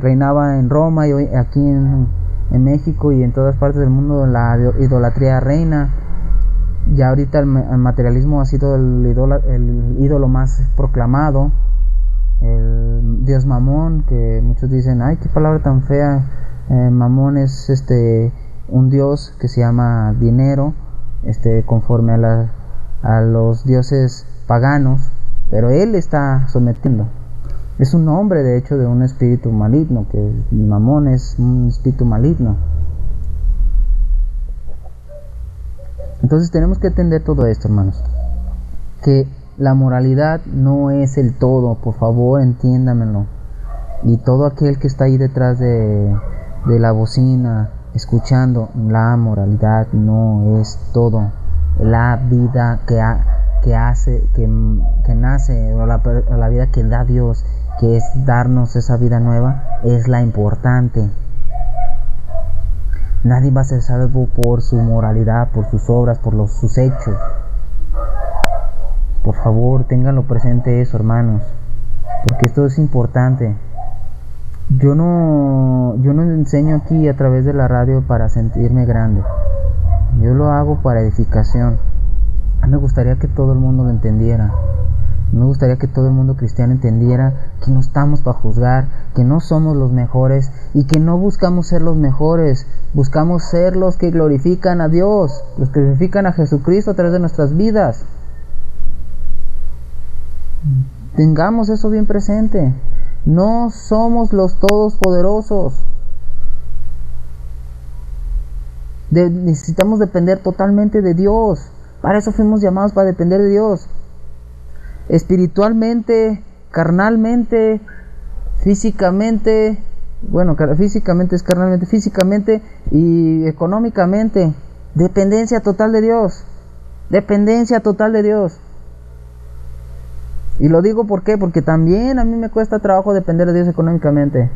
reinaba en Roma, y hoy aquí en México y en todas partes del mundo la idolatría reina. Ya ahorita el materialismo ha sido el ídolo más proclamado, el dios Mamón, que muchos dicen, ay, qué palabra tan fea. Mamón es un dios que se llama dinero, conforme a los dioses paganos, pero él está sometiendo. Es un nombre, de hecho, de un espíritu maligno, que Mamón es un espíritu maligno. Entonces tenemos que entender todo esto, hermanos, que la moralidad no es el todo, por favor, entiéndamelo. Y todo aquel que está ahí detrás de la bocina escuchando, la moralidad no es todo. La vida que nace, o la vida que da Dios, que es darnos esa vida nueva, es la importante. Nadie va a ser salvo por su moralidad, por sus obras, por sus hechos. Por favor, ténganlo presente eso, hermanos, porque esto es importante. Yo no enseño aquí a través de la radio para sentirme grande. Yo lo hago para edificación. A mí me gustaría que todo el mundo lo entendiera. Me gustaría que todo el mundo cristiano entendiera que no estamos para juzgar, que no somos los mejores y que no buscamos ser los mejores. Buscamos ser los que glorifican a Dios, los que glorifican a Jesucristo a través de nuestras vidas. Tengamos eso bien presente. No somos los todopoderosos. Necesitamos depender totalmente de Dios. Para eso fuimos llamados, para depender de Dios. Espiritualmente, carnalmente, físicamente. Bueno, físicamente es carnalmente, físicamente y económicamente. Dependencia total de Dios. Dependencia total de Dios. Y lo digo ¿por qué? Porque también a mí me cuesta trabajo depender de Dios económicamente.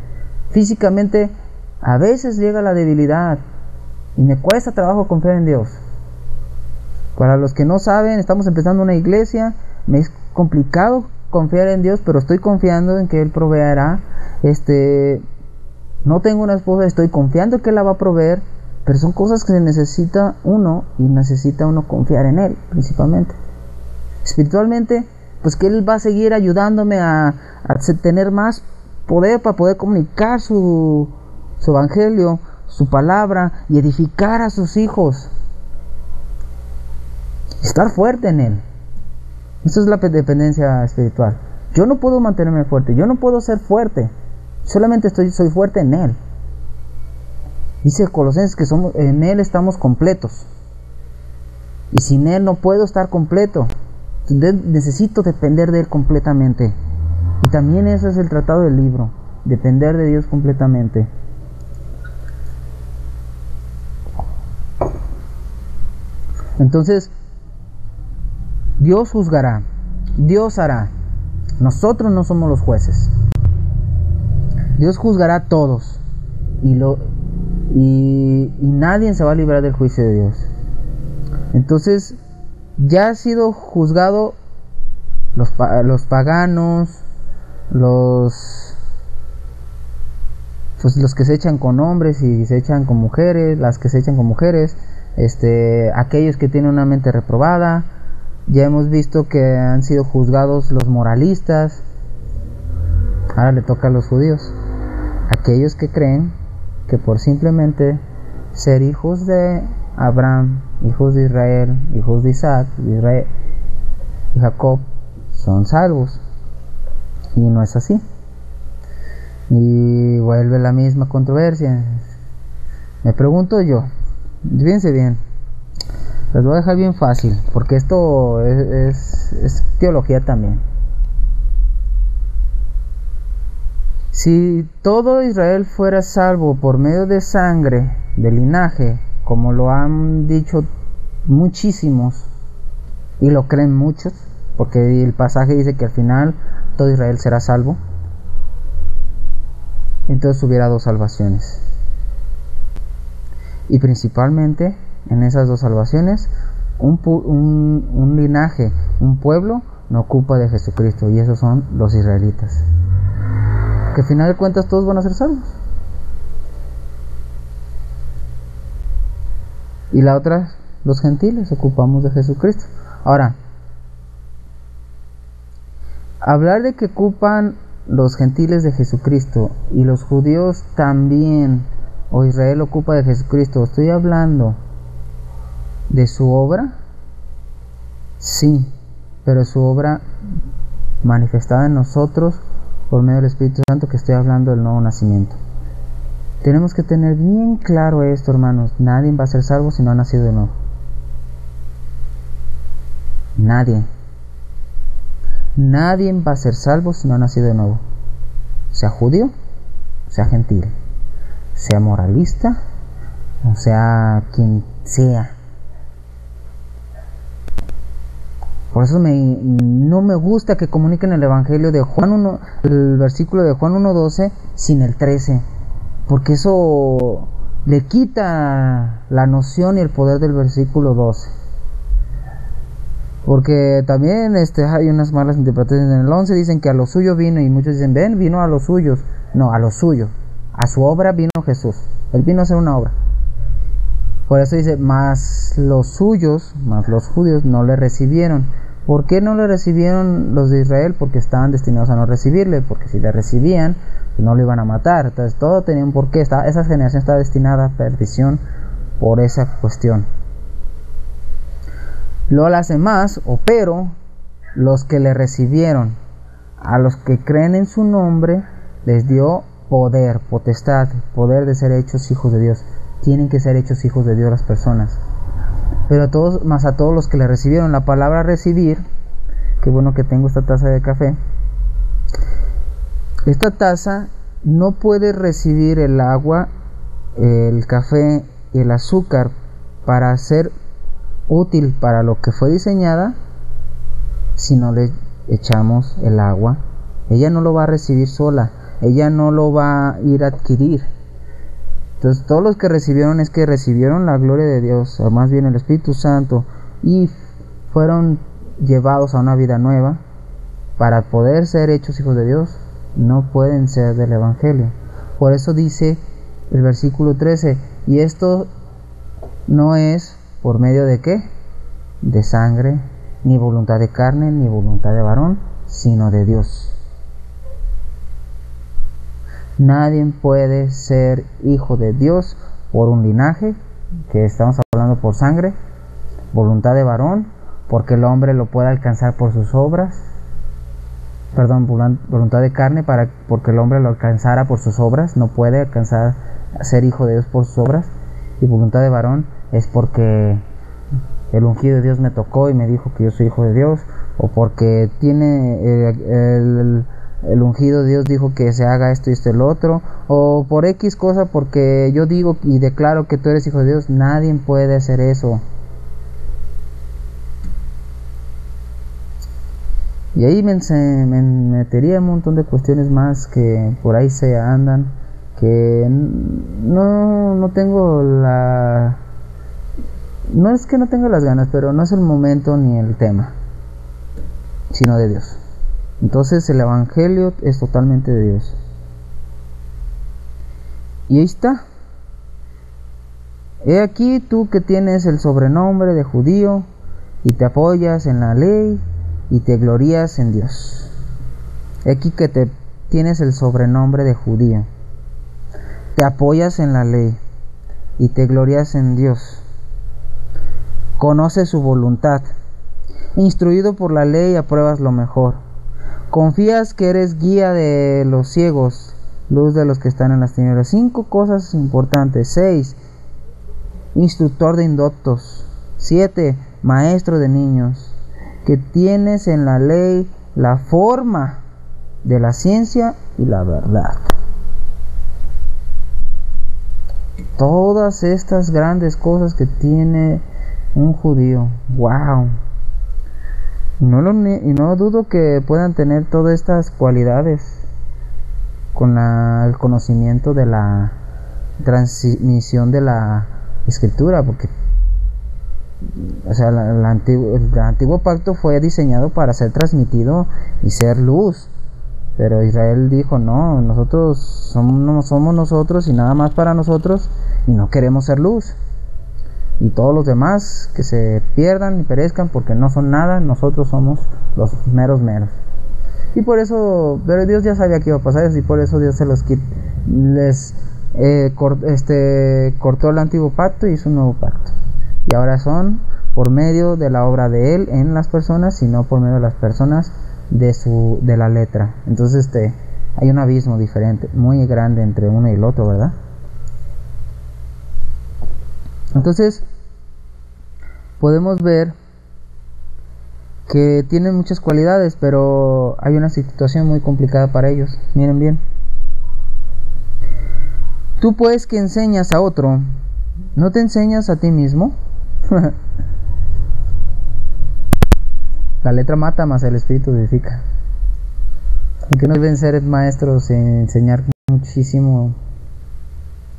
Físicamente a veces llega la debilidad y me cuesta trabajo confiar en Dios. Para los que no saben, estamos empezando una iglesia. Me es complicado confiar en Dios, pero estoy confiando en que Él proveerá. No tengo una esposa, estoy confiando en que Él la va a proveer. Pero son cosas que necesita uno, y necesita uno confiar en Él principalmente. Espiritualmente, pues que Él va a seguir ayudándome a tener más poder para poder comunicar su evangelio, su palabra, y edificar a sus hijos. Estar fuerte en Él. Eso es la dependencia espiritual. Yo no puedo mantenerme fuerte, yo no puedo ser fuerte, solamente soy fuerte en Él. Dice Colosenses que en Él estamos completos, y sin Él no puedo estar completo. Necesito depender de Él completamente. Y también ese es el tratado del libro, depender de Dios completamente. Entonces, Dios juzgará, Dios hará. Nosotros no somos los jueces. Dios juzgará a todos, y nadie se va a librar del juicio de Dios. Entonces, ya ha sido juzgado los paganos, pues los que se echan con hombres y se echan con mujeres, las que se echan con mujeres, aquellos que tienen una mente reprobada. Ya hemos visto que han sido juzgados los moralistas. Ahora le toca a los judíos, aquellos que creen que por simplemente ser hijos de Abraham, hijos de Israel, hijos de Isaac, de Israel y Jacob, son salvos. Y no es así. Y vuelve la misma controversia. Me pregunto yo, fíjense bien, les voy a dejar bien fácil, porque esto es teología también. Si todo Israel fuera salvo por medio de sangre, de linaje, como lo han dicho muchísimos, y lo creen muchos, porque el pasaje dice que al final todo Israel será salvo, entonces hubiera dos salvaciones. Y principalmente en esas dos salvaciones, un linaje, un pueblo, no ocupa de Jesucristo, y esos son los israelitas. Que al final de cuentas todos van a ser salvos. Y la otra, los gentiles, ocupamos de Jesucristo. Ahora, hablar de que ocupan los gentiles de Jesucristo y los judíos también, o Israel ocupa de Jesucristo, estoy hablando de su obra, sí, pero su obra manifestada en nosotros por medio del Espíritu Santo, que estoy hablando del nuevo nacimiento. Tenemos que tener bien claro esto, hermanos. Nadie va a ser salvo si no ha nacido de nuevo. Nadie va a ser salvo si no ha nacido de nuevo. Sea judío, sea gentil, sea moralista, o sea quien sea. Por eso no me gusta que comuniquen el evangelio de Juan 1, el versículo de Juan 1:12 sin el 13, porque eso le quita la noción y el poder del versículo 12. Porque también hay unas malas interpretaciones. En el 11 dicen que a lo suyo vino, y muchos dicen, ven, vino a los suyos. No, a lo suyo, a su obra vino Jesús. Él vino a hacer una obra. Por eso dice, más los suyos, más los judíos no le recibieron. ¿Por qué no le recibieron los de Israel? Porque estaban destinados a no recibirle, porque si le recibían, pues no lo iban a matar. Entonces todo tenía un porqué. Esa generación está destinada a perdición por esa cuestión. Luego las demás, pero los que le recibieron, a los que creen en su nombre, les dio poder, potestad, poder de ser hechos hijos de Dios. Tienen que ser hechos hijos de Dios las personas. Pero a todos, más a todos los que le recibieron. La palabra recibir, qué bueno que tengo esta taza de café. Esta taza no puede recibir el agua, el café y el azúcar para ser útil para lo que fue diseñada si no le echamos el agua. Ella no lo va a recibir sola, ella no lo va a ir a adquirir. Entonces todos los que recibieron es que recibieron la gloria de Dios, o más bien el Espíritu Santo, y fueron llevados a una vida nueva. Para poder ser hechos hijos de Dios, no pueden ser del Evangelio. Por eso dice el versículo 13, y esto no es ¿por medio de qué? De sangre, ni voluntad de carne, ni voluntad de varón, sino de Dios. Nadie puede ser hijo de Dios por un linaje, que estamos hablando por sangre, voluntad de varón, porque el hombre lo puede alcanzar por sus obras. Perdón, voluntad de carne, porque el hombre lo alcanzara por sus obras, no puede alcanzar a ser hijo de Dios por sus obras. Y voluntad de varón es porque el ungido de Dios me tocó y me dijo que yo soy hijo de Dios, o porque tiene el ungido de Dios dijo que se haga esto y esto y el otro, o por X cosa, porque yo digo y declaro que tú eres hijo de Dios. Nadie puede hacer eso. Y ahí me metería un montón de cuestiones más que por ahí se andan, que no tengo la... No es que no tenga las ganas, pero no es el momento ni el tema, sino de Dios. Entonces el Evangelio es totalmente de Dios. Y ahí está. He aquí tú que tienes el sobrenombre de judío y te apoyas en la ley y te glorías en Dios. He aquí que tienes el sobrenombre de judío, te apoyas en la ley y te glorías en Dios. Conoces su voluntad, instruido por la ley apruebas lo mejor. Confías que eres guía de los ciegos, luz de los que están en las tinieblas. 5 cosas importantes. 6, instructor de indoctos. 7, maestro de niños. Que tienes en la ley la forma de la ciencia y la verdad. Todas estas grandes cosas que tiene un judío. ¡Wow! Y no dudo que puedan tener todas estas cualidades con el conocimiento de la transmisión de la escritura, porque o sea, el antiguo pacto fue diseñado para ser transmitido y ser luz, pero Israel dijo no, nosotros somos nosotros y nada más para nosotros, y no queremos ser luz, y todos los demás que se pierdan y perezcan porque no son nada, nosotros somos los meros. Y por eso, pero Dios ya sabía que iba a pasar eso, y por eso Dios cortó el antiguo pacto y hizo un nuevo pacto. Y ahora son por medio de la obra de Él en las personas, y no por medio de las personas de la letra. Entonces hay un abismo diferente, muy grande entre uno y el otro, ¿verdad? Entonces podemos ver que tienen muchas cualidades, pero hay una situación muy complicada para ellos. Miren bien. Tú pues que enseñas a otro, ¿no te enseñas a ti mismo? La letra mata, mas el espíritu vivifica. ¿Y que no deben ser maestros en enseñar muchísimo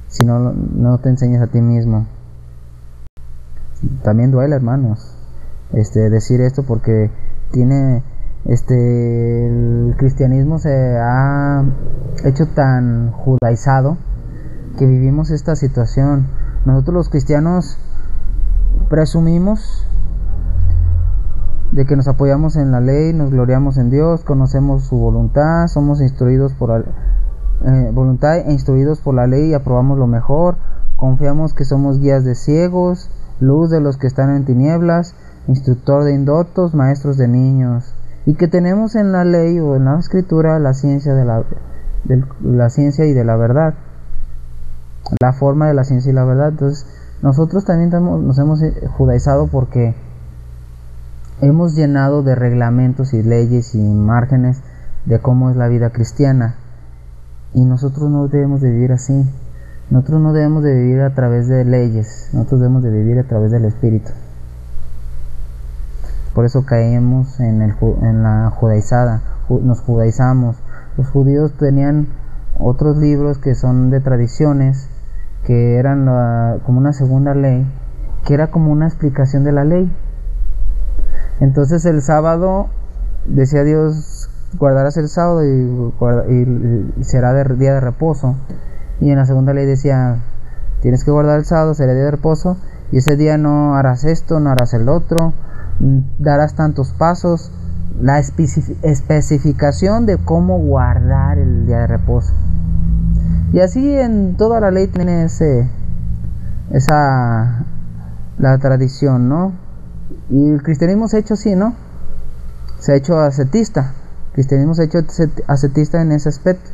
si no te enseñas a ti mismo? También duele, hermanos, decir esto, porque el cristianismo se ha hecho tan judaizado que vivimos esta situación. Nosotros los cristianos presumimos de que nos apoyamos en la ley, nos gloriamos en Dios, conocemos su voluntad, somos instruidos por voluntad e instruidos por la ley y aprobamos lo mejor. Confiamos que somos guías de ciegos, luz de los que están en tinieblas, instructor de indoctos, maestros de niños, y que tenemos en la ley o en la escritura la ciencia la ciencia y de la verdad, la forma de la ciencia y la verdad. Entonces nosotros también nos hemos judaizado porque hemos llenado de reglamentos y leyes y márgenes de cómo es la vida cristiana, y nosotros no debemos de vivir así. Nosotros no debemos de vivir a través de leyes, nosotros debemos de vivir a través del Espíritu. Por eso caemos en la judaizada, nos judaizamos. Los judíos tenían otros libros que son de tradiciones, que eran como una segunda ley, que era como una explicación de la ley. Entonces el sábado, decía Dios, guardarás el sábado y será día de reposo. Y en la segunda ley decía, tienes que guardar el sábado, será día de reposo, y ese día no harás esto, no harás el otro, darás tantos pasos. La especificación de cómo guardar el día de reposo. Y así en toda la ley tiene la tradición, ¿no? Y el cristianismo se ha hecho así, ¿no? Se ha hecho ascetista. El cristianismo se ha hecho ascetista en ese aspecto.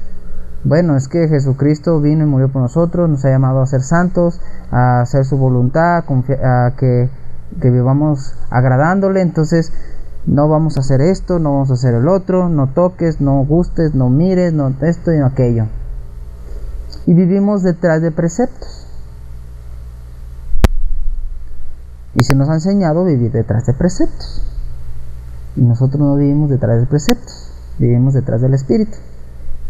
Bueno, es que Jesucristo vino y murió por nosotros, nos ha llamado a ser santos, a hacer su voluntad, a que vivamos agradándole. Entonces no vamos a hacer esto, no vamos a hacer el otro, no toques, no gustes, no mires, no esto y no aquello. Y vivimos detrás de preceptos. Y se nos ha enseñado a vivir detrás de preceptos. Y nosotros no vivimos detrás de preceptos, vivimos detrás del Espíritu.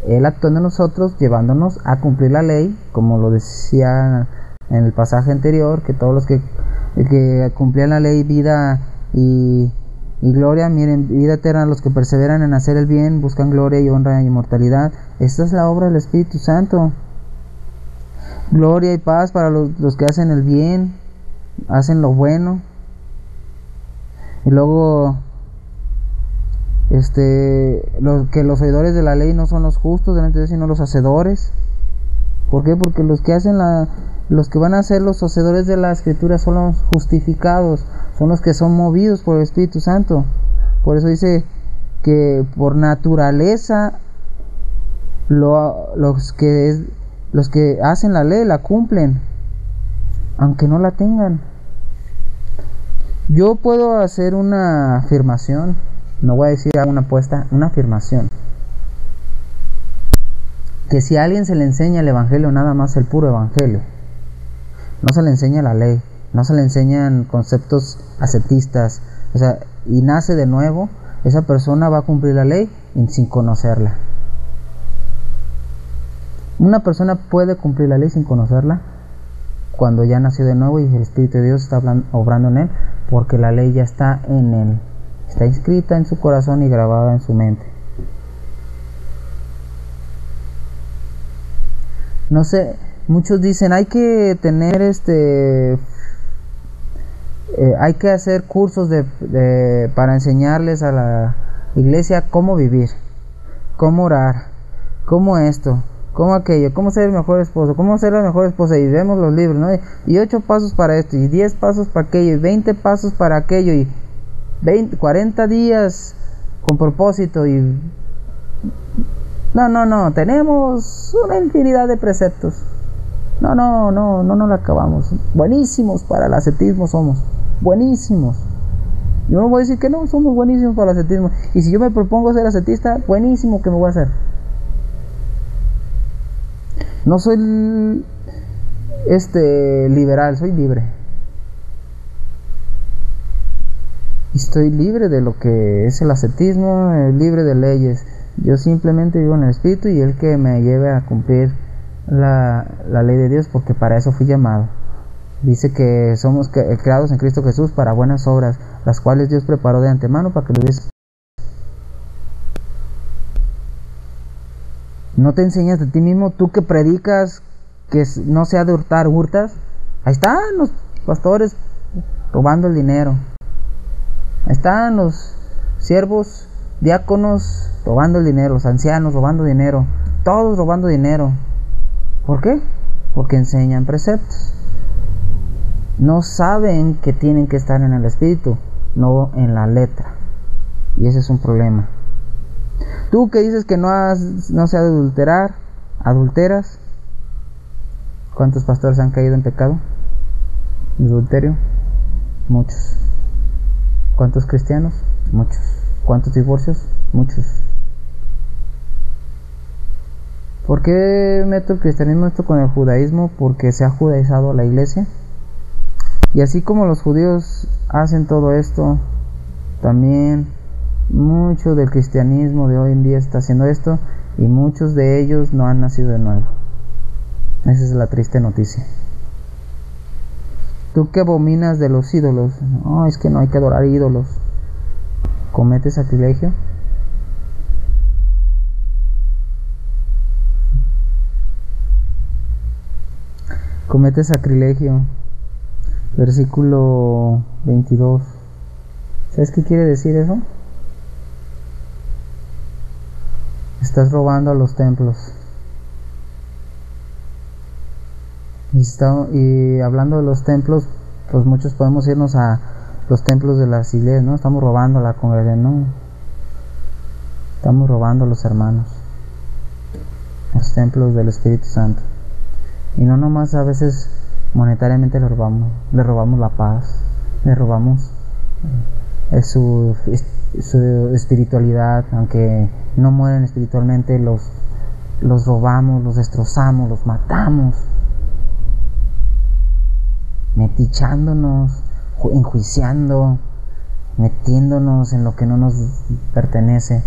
Él actuando en nosotros, llevándonos a cumplir la ley, como lo decía en el pasaje anterior, que todos los que cumplían la ley, vida y gloria, miren, vida eterna, los que perseveran en hacer el bien, buscan gloria y honra y inmortalidad. Esta es la obra del Espíritu Santo. Gloria y paz para los que hacen el bien, hacen lo bueno. Y luego los oidores de la ley no son los justos delante de Dios, sino los hacedores. ¿Por qué? Porque los que van a ser los hacedores de la escritura son los justificados, son los que son movidos por el Espíritu Santo. Por eso dice que por naturaleza los que hacen la ley la cumplen, aunque no la tengan. Yo puedo hacer una afirmación, no voy a decir una apuesta, una afirmación, que si a alguien se le enseña el evangelio, nada más el puro evangelio, no se le enseña la ley, no se le enseñan conceptos ascetistas, y nace de nuevo, esa persona va a cumplir la ley sin conocerla. Una persona puede cumplir la ley sin conocerla cuando ya nació de nuevo y el Espíritu de Dios está obrando en él, porque la ley ya está en él, está inscrita en su corazón y grabada en su mente. No sé, muchos dicen hay que tener hay que hacer cursos para enseñarles a la iglesia cómo vivir, cómo orar, cómo esto, cómo aquello, cómo ser el mejor esposo, cómo ser la mejor esposa, y vemos los libros, ¿no? Y 8 pasos para esto, y 10 pasos para aquello, y 20 pasos para aquello, y 40 días con propósito, y no, tenemos una infinidad de preceptos. No lo acabamos. Buenísimos para el ascetismo somos, buenísimos. Yo no voy a decir que no, somos buenísimos para el ascetismo. Y si yo me propongo ser ascetista, buenísimo que me voy a hacer. No soy liberal, soy libre. Y estoy libre de lo que es el ascetismo, libre de leyes. Yo simplemente vivo en el Espíritu y Él que me lleve a cumplir la ley de Dios, porque para eso fui llamado. Dice que somos creados en Cristo Jesús para buenas obras, las cuales Dios preparó de antemano para que lo hubiese. No te enseñas de ti mismo, tú que predicas que no se ha de hurtar, hurtas. Ahí están los pastores robando el dinero, ahí están los siervos, diáconos robando el dinero, los ancianos robando dinero, todos robando dinero. ¿Por qué? Porque enseñan preceptos. No saben que tienen que estar en el Espíritu, no en la letra. Y ese es un problema. Tú que dices que no se ha de adulterar, adulteras. ¿Cuántos pastores han caído en pecado? ¿En adulterio? Muchos. ¿Cuántos cristianos? Muchos. ¿Cuántos divorcios? Muchos. ¿Por qué meto el cristianismo esto con el judaísmo? Porque se ha judaizado la iglesia. Y así como los judíos hacen todo esto, también mucho del cristianismo de hoy en día está haciendo esto, y muchos de ellos no han nacido de nuevo. Esa es la triste noticia. Tú que abominas de los ídolos, no, es que no hay que adorar ídolos, ¿cometes sacrilegio? Comete sacrilegio. Versículo 22. ¿Sabes qué quiere decir eso? Estás robando a los templos. Y hablando de los templos, pues muchos podemos irnos a los templos de las iglesias, ¿no? Estamos robando a la congregación, no. Estamos robando a los hermanos, los templos del Espíritu Santo. Y no nomás a veces monetariamente le robamos la paz, le robamos su espiritualidad, aunque no mueren espiritualmente, los robamos, los destrozamos, los matamos, metichándonos, enjuiciando, metiéndonos en lo que no nos pertenece.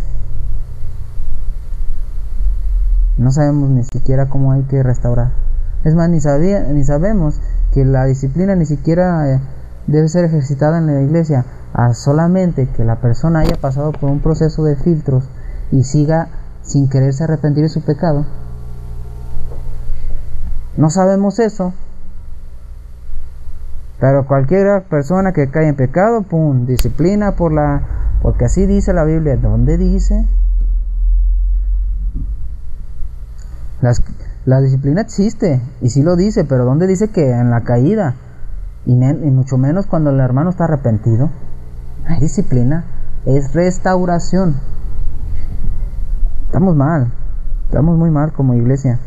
No sabemos ni siquiera cómo hay que restaurar. Es más, ni sabemos que la disciplina ni siquiera debe ser ejercitada en la iglesia, solamente que la persona haya pasado por un proceso de filtros y siga sin quererse arrepentir de su pecado. No sabemos eso. Pero cualquier persona que cae en pecado, pum, disciplina porque así dice la Biblia. ¿Dónde dice? La disciplina existe, y sí lo dice, pero ¿dónde dice que en la caída? Y mucho menos cuando el hermano está arrepentido. Hay disciplina, es restauración. Estamos mal, estamos muy mal como iglesia.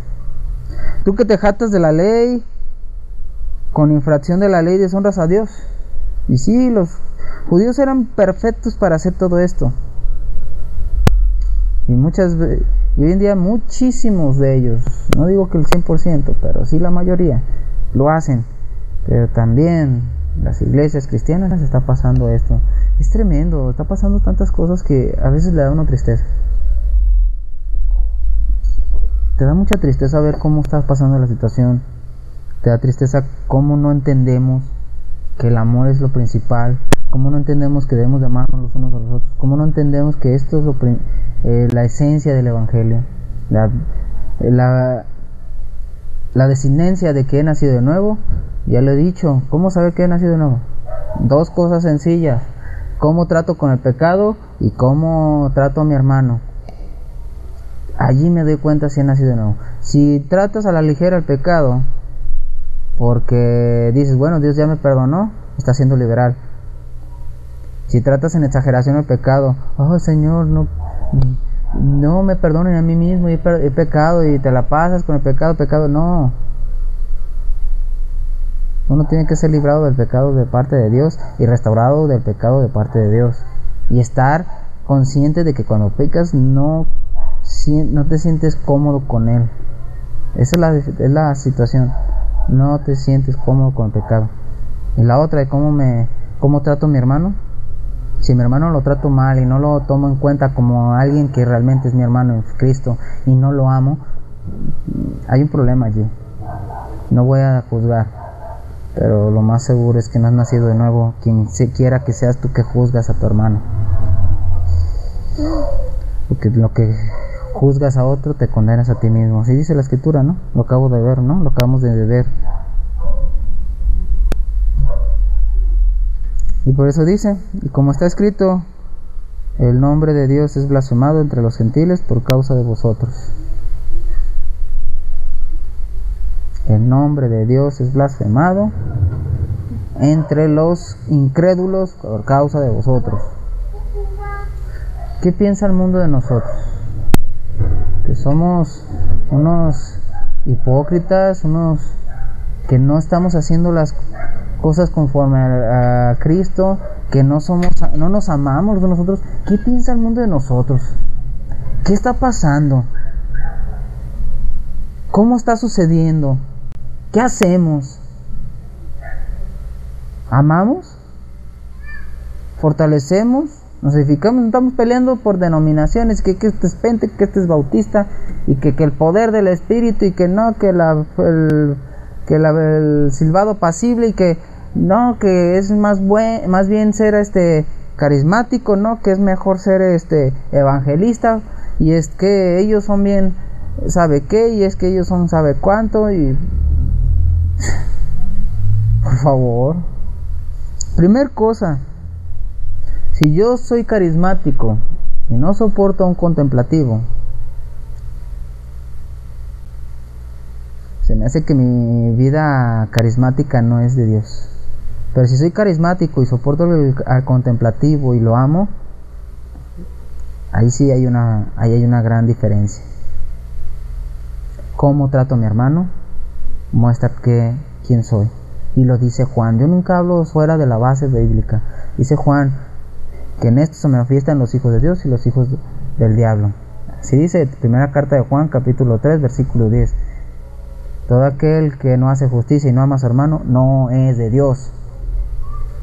Tú que te jactas de la ley, con infracción de la ley deshonras a Dios. Y sí, los judíos eran perfectos para hacer todo esto. Y hoy en día muchísimos de ellos, no digo que el 100%, pero sí la mayoría lo hacen. Pero también las iglesias cristianas está pasando esto. Es tremendo, está pasando tantas cosas que a veces le da una tristeza. Te da mucha tristeza ver cómo está pasando la situación. Te da tristeza cómo no entendemos que el amor es lo principal. Cómo no entendemos que debemos de amarnos los unos a los otros. Cómo no entendemos que esto es la esencia del evangelio. La designencia de que he nacido de nuevo. Ya lo he dicho. ¿Cómo saber que he nacido de nuevo? Dos cosas sencillas: cómo trato con el pecado y cómo trato a mi hermano. Allí me doy cuenta si he nacido de nuevo. Si tratas a la ligera el pecado porque dices, bueno, Dios ya me perdonó, estás siendo liberal. Si tratas en exageración el pecado, oh Señor, no me perdonen a mí mismo, he pecado, y te la pasas con el pecado, no. Uno tiene que ser librado del pecado de parte de Dios y restaurado del pecado de parte de Dios. Y estar consciente de que cuando pecas no te sientes cómodo con Él. Esa es la situación. No te sientes cómodo con el pecado. Y la otra, cómo trato a mi hermano. Si mi hermano lo trato mal y no lo tomo en cuenta como alguien que realmente es mi hermano en Cristo y no lo amo, hay un problema allí. No voy a juzgar, pero lo más seguro es que no has nacido de nuevo. Quien quiera que seas tú que juzgas a tu hermano, porque lo que juzgas a otro te condenas a ti mismo. Así dice la escritura, ¿no? Lo acabo de ver, ¿no? Lo acabamos de ver. Y por eso dice, y como está escrito, el nombre de Dios es blasfemado entre los gentiles por causa de vosotros. El nombre de Dios es blasfemado entre los incrédulos por causa de vosotros. ¿Qué piensa el mundo de nosotros? Que somos unos hipócritas, unos que no estamos haciendo las cosas conforme a Cristo, que no nos amamos nosotros. ¿Qué piensa el mundo de nosotros? ¿Qué está pasando? ¿Cómo está sucediendo? ¿Qué hacemos? ¿Amamos? ¿Fortalecemos? ¿Nos edificamos? Estamos peleando por denominaciones, que este es Pente, que este es Bautista, y que el poder del Espíritu, y que no, que el silbado pasible, y que no, que es más bien ser carismático, no, que es mejor ser evangelista, y es que ellos son bien sabe qué, y es que ellos son sabe cuánto. Y por favor, primer cosa, si yo soy carismático y no soporto a un contemplativo, se me hace que mi vida carismática no es de Dios. Pero si soy carismático y soporto al contemplativo y lo amo, ahí sí hay una gran diferencia. ¿Cómo trato a mi hermano? Muestra quién soy. Y lo dice Juan. Yo nunca hablo fuera de la base bíblica. Dice Juan que en esto se manifiestan los hijos de Dios y los hijos del diablo. Así dice primera carta de Juan, capítulo 3, versículo 10. Todo aquel que no hace justicia y no ama a su hermano no es de Dios.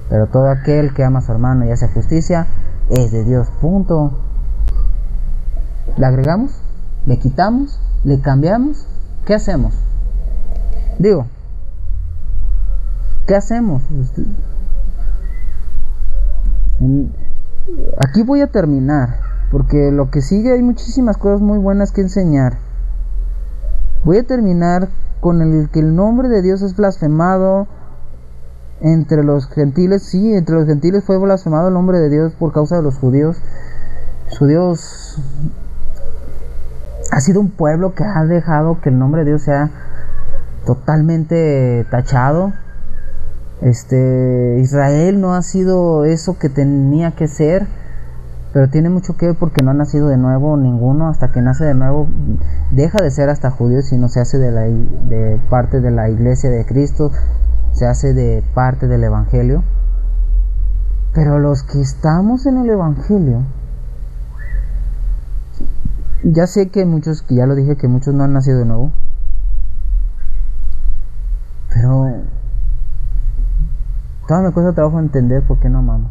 Pero todo aquel que ama a su hermano y hace justicia es de Dios. Punto. ¿Le agregamos? ¿Le quitamos? ¿Le cambiamos? ¿Qué hacemos? Digo, ¿qué hacemos? Aquí voy a terminar, porque lo que sigue hay muchísimas cosas muy buenas que enseñar. Voy a terminar con el que el nombre de Dios es blasfemado entre los gentiles. Sí, entre los gentiles fue blasfemado el nombre de Dios por causa de los judíos. Los judíos ha sido un pueblo que ha dejado que el nombre de Dios sea totalmente tachado. Israel no ha sido eso que tenía que ser, pero tiene mucho que ver porque no ha nacido de nuevo ninguno. Hasta que nace de nuevo deja de ser hasta judío, sino se hace de parte de la iglesia de Cristo, se hace de parte del evangelio. Pero los que estamos en el evangelio, ya sé que muchos, que ya lo dije, que muchos no han nacido de nuevo, pero todavía me cuesta trabajo entender por qué no amamos.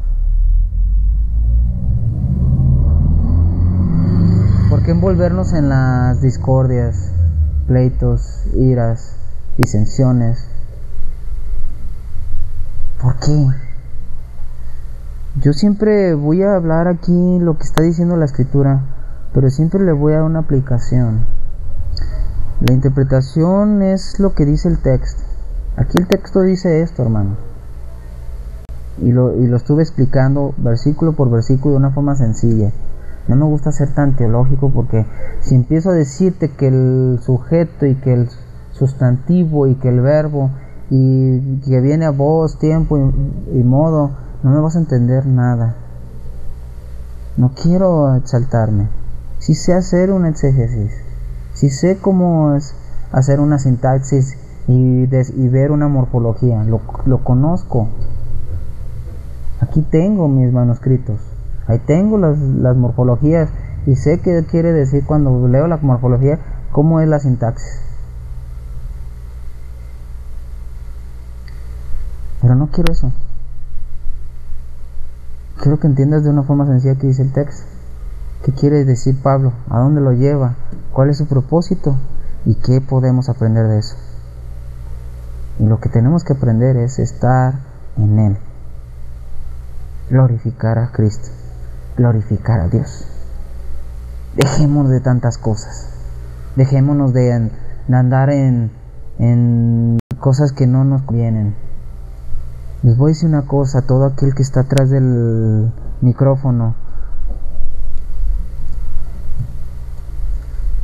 ¿Por qué envolvernos en las discordias, pleitos, iras, disensiones? ¿Por qué? Yo siempre voy a hablar aquí lo que está diciendo la escritura, pero siempre le voy a dar una aplicación. La interpretación es lo que dice el texto. Aquí el texto dice esto, hermano. Y lo estuve explicando versículo por versículo de una forma sencilla. No me gusta ser tan teológico, porque si empiezo a decirte que el sujeto y que el sustantivo y que el verbo y que viene a voz, tiempo y modo, no me vas a entender nada. No quiero exaltarme. Sí sé hacer un exégesis, sí sé cómo es hacer una sintaxis y ver una morfología. Lo conozco. Aquí tengo mis manuscritos, ahí tengo las morfologías y sé qué quiere decir cuando leo la morfología, cómo es la sintaxis. Pero no quiero eso. Quiero que entiendas de una forma sencilla qué dice el texto. ¿Qué quiere decir Pablo? ¿A dónde lo lleva? ¿Cuál es su propósito? ¿Y qué podemos aprender de eso? Y lo que tenemos que aprender es estar en Él. Glorificar a Cristo. Glorificar a Dios. Dejémonos de tantas cosas. Dejémonos de andar en cosas que no nos convienen. Les voy a decir una cosa, todo aquel que está atrás del micrófono.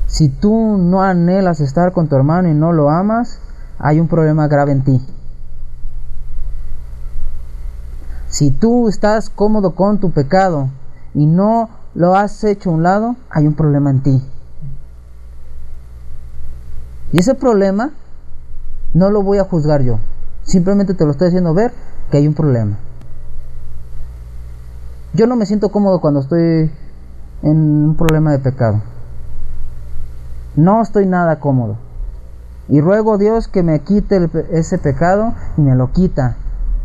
Si tú no anhelas estar con tu hermano y no lo amas, hay un problema grave en ti. Si tú estás cómodo con tu pecado y no lo has hecho a un lado, hay un problema en ti. Y ese problema no lo voy a juzgar yo. Simplemente te lo estoy haciendo ver que hay un problema. Yo no me siento cómodo cuando estoy en un problema de pecado. No estoy nada cómodo. Y ruego a Dios que me quite ese pecado, y me lo quita.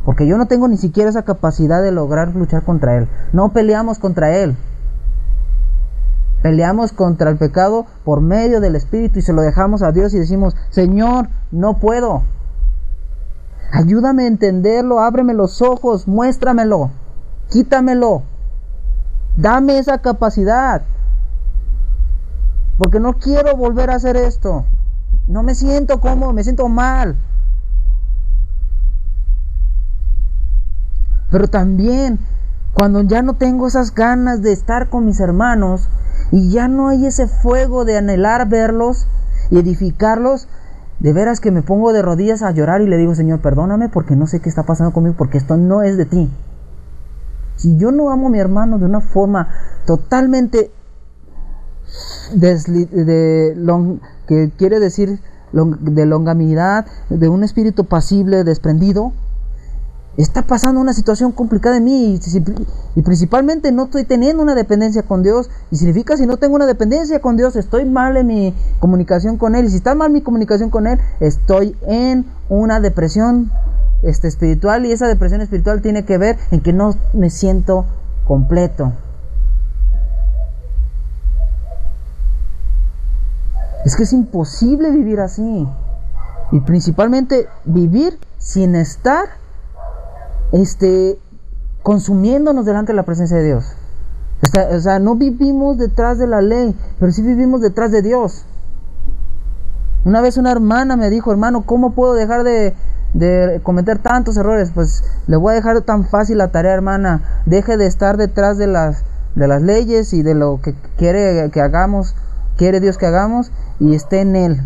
Porque yo no tengo ni siquiera esa capacidad de lograr luchar contra Él. No peleamos contra Él. Peleamos contra el pecado por medio del Espíritu y se lo dejamos a Dios y decimos: Señor, no puedo. Ayúdame a entenderlo, ábreme los ojos, muéstramelo, quítamelo. Dame esa capacidad. Porque no quiero volver a hacer esto. No me siento cómodo, me siento mal. Pero también, cuando ya no tengo esas ganas de estar con mis hermanos y ya no hay ese fuego de anhelar verlos y edificarlos, de veras que me pongo de rodillas a llorar y le digo: Señor, perdóname porque no sé qué está pasando conmigo, porque esto no es de ti. Si yo no amo a mi hermano de una forma totalmente que quiere decir de longanimidad, de un espíritu pasible, desprendido, está pasando una situación complicada en mí y principalmente no estoy teniendo una dependencia con Dios. Y significa, si no tengo una dependencia con Dios, estoy mal en mi comunicación con Él. Y si está mal mi comunicación con Él, estoy en una depresión espiritual. Y esa depresión espiritual tiene que ver en que no me siento completo. Es que es imposible vivir así. Y principalmente vivir sin estar consumiéndonos delante de la presencia de Dios. O sea, no vivimos detrás de la ley, pero sí vivimos detrás de Dios. Una vez una hermana me dijo: hermano, ¿cómo puedo dejar de cometer tantos errores? Pues le voy a dejar tan fácil la tarea, hermana. Deje de estar detrás de las leyes y de lo que quiere que hagamos, quiere Dios que hagamos, y esté en Él.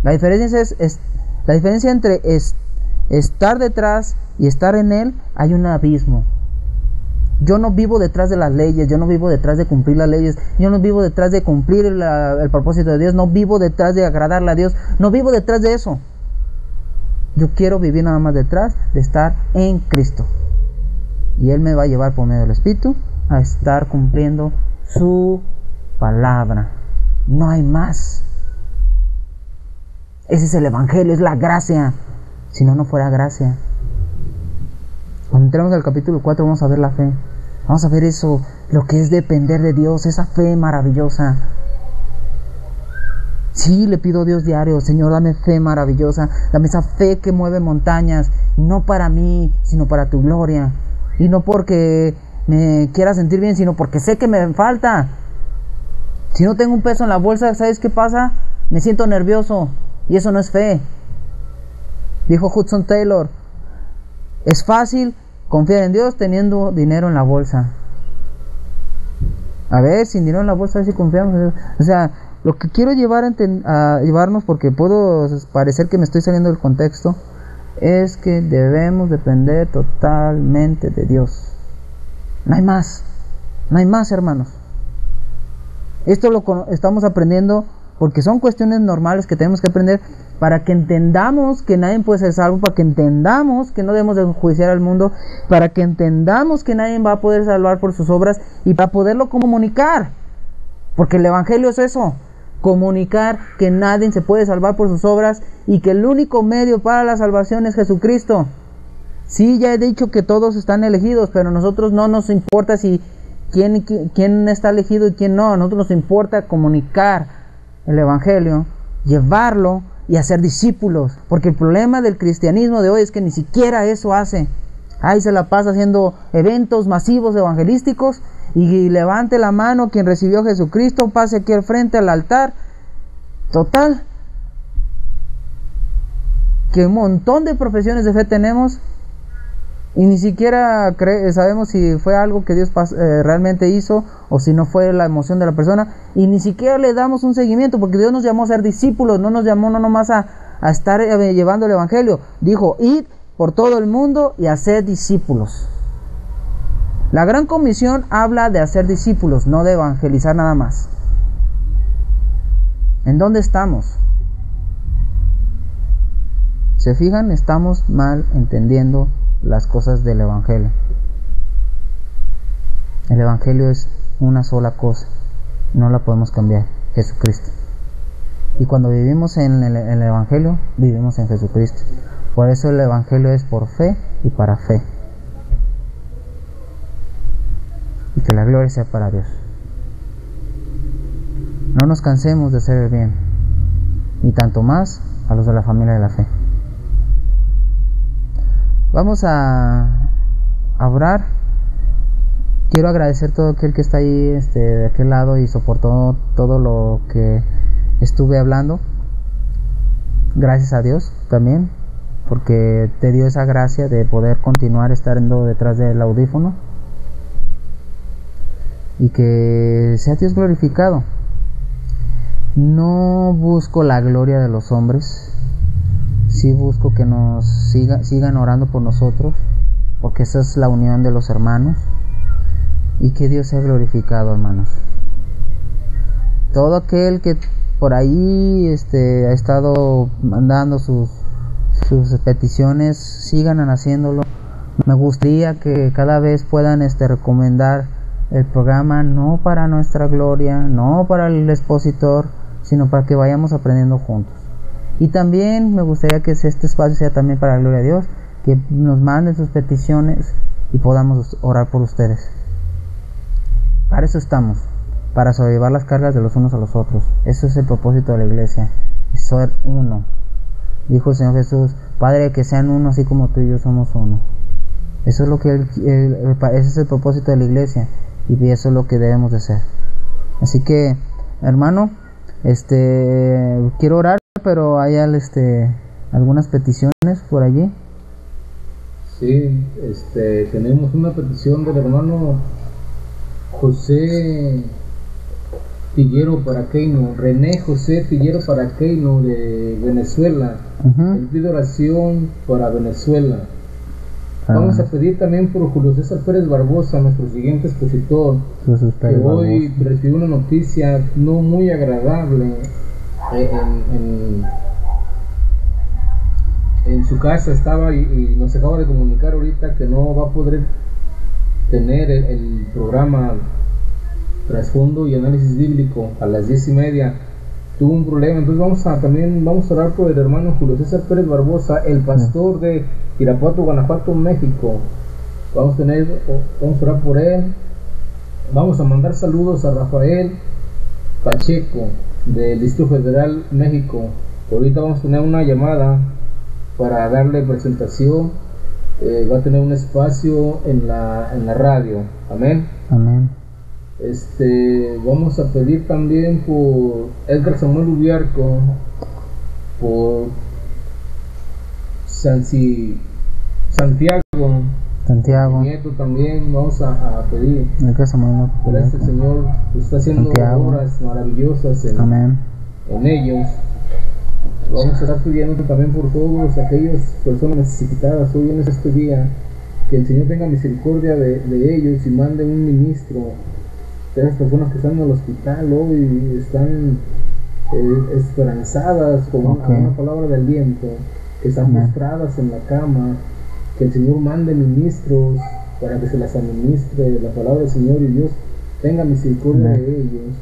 La diferencia entre estar detrás y estar en Él, hay un abismo. Yo no vivo detrás de las leyes, yo no vivo detrás de cumplir las leyes, yo no vivo detrás de cumplir el propósito de Dios, no vivo detrás de agradarle a Dios, no vivo detrás de eso. Yo quiero vivir nada más detrás de estar en Cristo. Y Él me va a llevar por medio del Espíritu a estar cumpliendo su palabra. No hay más. Ese es el Evangelio, es la gracia. Si no, no fuera gracia. Cuando entremos al capítulo 4 vamos a ver la fe. Vamos a ver eso, lo que es depender de Dios, esa fe maravillosa. Sí, le pido a Dios diario: Señor, dame fe maravillosa, dame esa fe que mueve montañas, y no para mí, sino para tu gloria. Y no porque me quiera sentir bien, sino porque sé que me falta. Si no tengo un peso en la bolsa, ¿sabes qué pasa? Me siento nervioso, y eso no es fe. Dijo Hudson Taylor: es fácil confiar en Dios teniendo dinero en la bolsa. A ver, sin dinero en la bolsa, a ver si confiamos en Dios. O sea, lo que quiero llevarnos, porque puedo parecer que me estoy saliendo del contexto, es que debemos depender totalmente de Dios. No hay más. No hay más, hermanos. Esto lo estamos aprendiendo porque son cuestiones normales que tenemos que aprender para que entendamos que nadie puede ser salvo, para que entendamos que no debemos de enjuiciar al mundo, para que entendamos que nadie va a poder salvar por sus obras, y para poderlo comunicar. Porque el Evangelio es eso: comunicar que nadie se puede salvar por sus obras y que el único medio para la salvación es Jesucristo. Sí, ya he dicho que todos están elegidos, pero a nosotros no nos importa si quién está elegido y quién no. A nosotros nos importa comunicar el Evangelio, llevarlo y hacer discípulos. Porque el problema del cristianismo de hoy es que ni siquiera eso hace. Ahí se la pasa haciendo eventos masivos evangelísticos, y levante la mano quien recibió a Jesucristo, pase aquí al frente al altar. Total, que un montón de profesiones de fe tenemos y ni siquiera sabemos si fue algo que Dios realmente hizo, o si no fue la emoción de la persona, y ni siquiera le damos un seguimiento, porque Dios nos llamó a ser discípulos, no nos llamó no nomás a estar llevando el Evangelio. Dijo: id por todo el mundo y haced discípulos. La Gran Comisión habla de hacer discípulos, no de evangelizar nada más. ¿En dónde estamos? ¿Se fijan? Estamos mal entendiendo las cosas del Evangelio. El Evangelio es una sola cosa, no la podemos cambiar: Jesucristo. Y cuando vivimos en el Evangelio, vivimos en Jesucristo. Por eso el Evangelio es por fe y para fe. Y que la gloria sea para Dios. No nos cansemos de hacer el bien, y tanto más a los de la familia de la fe. Vamos a orar. Quiero agradecer a todo aquel que está ahí de aquel lado y soportó todo lo que estuve hablando. Gracias a Dios también, porque te dio esa gracia de poder continuar estando detrás del audífono. Y que sea Dios glorificado. No busco la gloria de los hombres, sí busco que nos sigan orando por nosotros, porque esa es la unión de los hermanos. Y que Dios sea glorificado, hermanos. Todo aquel que por ahí ha estado mandando sus peticiones, sigan haciéndolo. Me gustaría que cada vez puedan recomendar el programa, no para nuestra gloria, no para el expositor, sino para que vayamos aprendiendo juntos. Y también me gustaría que este espacio sea también para la gloria de Dios, que nos manden sus peticiones y podamos orar por ustedes. Para eso estamos, para sobrellevar las cargas de los unos a los otros. Eso es el propósito de la iglesia, es ser uno. Dijo el Señor Jesús: Padre, que sean uno así como tú y yo somos uno. Eso es lo que ese es el propósito de la iglesia, y eso es lo que debemos de hacer. Así que, hermano, Quiero orar, pero hay algunas peticiones por allí. Sí, tenemos una petición del hermano José Tillero Paraqueino, René José Tillero Paraqueino de Venezuela. Él pide oración para Venezuela. Vamos a pedir también por Julio César Pérez Barbosa, nuestro siguiente expositor, que hoy recibió una noticia no muy agradable en su casa. Estaba y nos acaba de comunicar ahorita que no va a poder tener el programa Trasfondo y Análisis Bíblico a las 10:30. Tuvo un problema, entonces vamos a orar por el hermano Julio César Pérez Barbosa, el pastor de Irapuato, Guanajuato, México. Vamos a orar por él. Vamos a mandar saludos a Rafael Pacheco del Distrito Federal, México. Ahorita vamos a tener una llamada para darle presentación. Va a tener un espacio en la radio. Amén. Amén. Vamos a pedir también por Edgar Samuel Ubiarco, por Santiago Nieto también. Vamos a pedir por este Señor que está haciendo obras maravillosas en ellos. Vamos a estar pidiendo también por todas aquellas personas necesitadas hoy en este día, que el Señor tenga misericordia de ellos y mande un ministro. Esas personas que están en el hospital hoy están esperanzadas con una palabra de aliento, que están postradas en la cama, que el Señor mande ministros para que se las administre la palabra del Señor y Dios tenga misericordia de ellos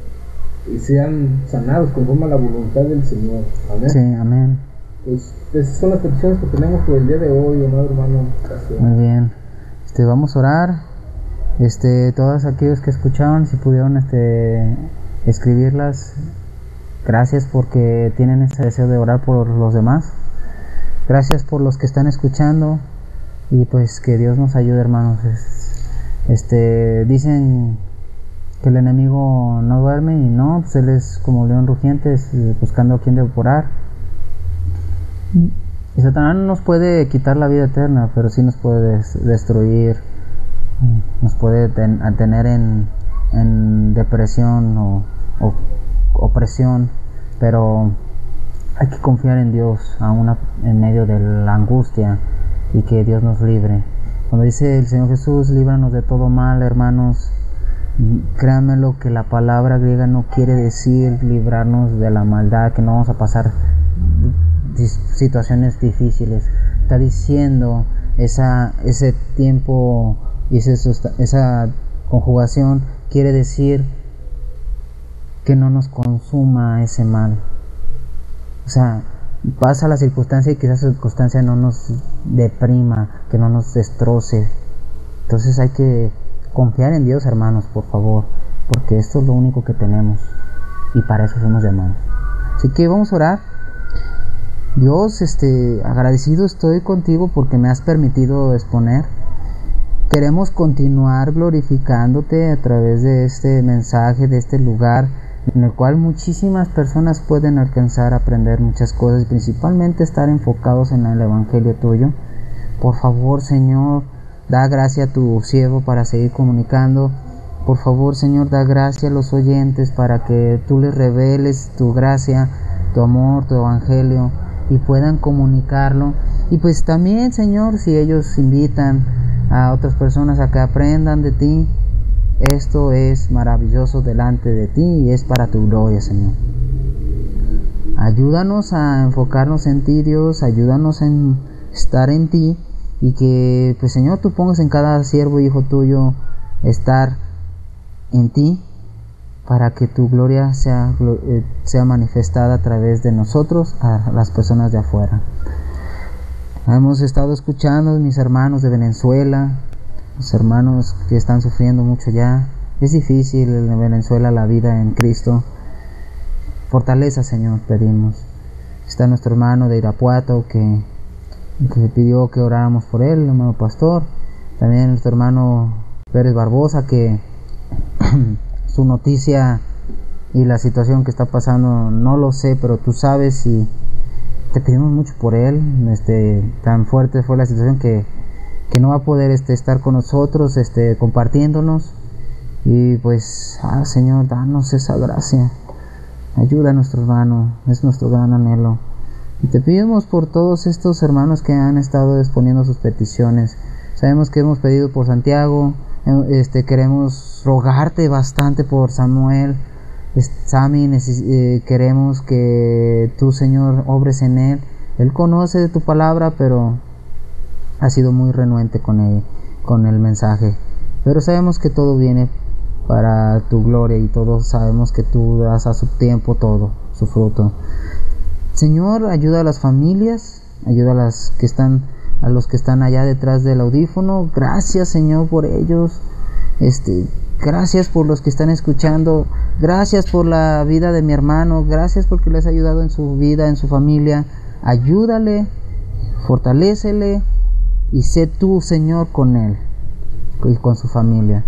y sean sanados conforme a la voluntad del Señor. Amén. Sí, amén. Pues esas son las peticiones que tenemos por el día de hoy, amado hermano. Gracias. Muy bien. Vamos a orar. Todos aquellos que escucharon, si pudieron escribirlas, gracias porque tienen ese deseo de orar por los demás. Gracias por los que están escuchando y pues que Dios nos ayude, hermanos. Dicen que el enemigo no duerme y no, pues él es como león rugiente buscando a quien devorar. Y Satanás no nos puede quitar la vida eterna, pero sí nos puede destruir. Nos puede tener en depresión o opresión, pero hay que confiar en Dios aún en medio de la angustia y que Dios nos libre. Cuando dice el Señor Jesús, líbranos de todo mal, hermanos, créanmelo que la palabra griega no quiere decir librarnos de la maldad, que no vamos a pasar situaciones difíciles. Está diciendo ese tiempo. Y esa conjugación quiere decir que no nos consuma ese mal. O sea, pasa la circunstancia y que esa circunstancia no nos deprima, que no nos destroce. Entonces hay que confiar en Dios, hermanos, por favor, porque esto es lo único que tenemos y para eso somos llamados. Así que vamos a orar. Dios, agradecido estoy contigo porque me has permitido exponer. Queremos continuar glorificándote a través de este mensaje, de este lugar en el cual muchísimas personas pueden alcanzar a aprender muchas cosas y principalmente estar enfocados en el Evangelio tuyo. Por favor, Señor, da gracia a tu siervo para seguir comunicando. Por favor, Señor, da gracia a los oyentes para que tú les reveles tu gracia, tu amor, tu Evangelio y puedan comunicarlo. Y pues también, Señor, si ellos invitan a otras personas a que aprendan de ti, esto es maravilloso delante de ti y es para tu gloria, Señor. Ayúdanos a enfocarnos en ti, Dios, ayúdanos en estar en ti y que, pues, Señor, tú pongas en cada siervo y hijo tuyo estar en ti para que tu gloria sea manifestada a través de nosotros a las personas de afuera. Hemos estado escuchando mis hermanos de Venezuela, los hermanos que están sufriendo mucho ya. Es difícil en Venezuela la vida en Cristo. Fortaleza, Señor, pedimos. Está nuestro hermano de Irapuato que pidió que oráramos por él, el hermano pastor. También nuestro hermano Pérez Barbosa, que su noticia y la situación que está pasando no lo sé, pero tú sabes, y te pedimos mucho por él. Tan fuerte fue la situación que no va a poder estar con nosotros compartiéndonos, y pues Señor, danos esa gracia, ayuda a nuestro hermano, es nuestro gran anhelo. Y te pedimos por todos estos hermanos que han estado exponiendo sus peticiones. Sabemos que hemos pedido por Santiago, queremos rogarte bastante por Samuel, Sammy, queremos que tú, Señor, obres en él. Él conoce de tu palabra, pero ha sido muy renuente con el mensaje. Pero sabemos que todo viene para tu gloria, y todos sabemos que tú das a su tiempo todo, su fruto. Señor, ayuda a las familias, ayuda a los que están allá detrás del audífono. Gracias, Señor, por ellos. Gracias por los que están escuchando. Gracias por la vida de mi hermano. Gracias porque les ha ayudado en su vida, en su familia. Ayúdale, fortalécele, y sé tú, Señor, con él y con su familia.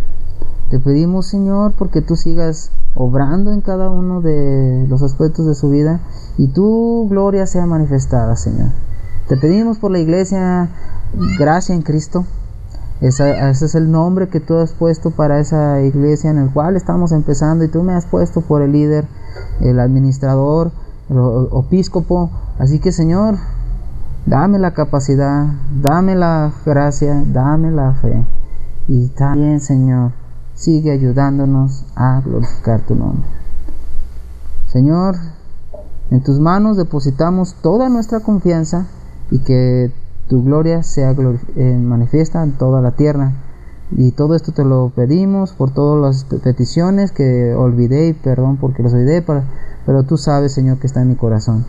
Te pedimos, Señor, porque tú sigas obrando en cada uno de los aspectos de su vida, y tu gloria sea manifestada, Señor. Te pedimos por la iglesia Gracia en Cristo. Ese es el nombre que tú has puesto para esa iglesia en el cual estamos empezando, y tú me has puesto por el líder, el administrador, el episcopo. Así que, Señor, dame la capacidad, dame la gracia, dame la fe, y también, Señor, sigue ayudándonos a glorificar tu nombre. Señor, en tus manos depositamos toda nuestra confianza, y que tu gloria sea manifiesta en toda la tierra. Y todo esto te lo pedimos por todas las peticiones que olvidé, y perdón porque los olvidé, pero tú sabes, Señor, que está en mi corazón.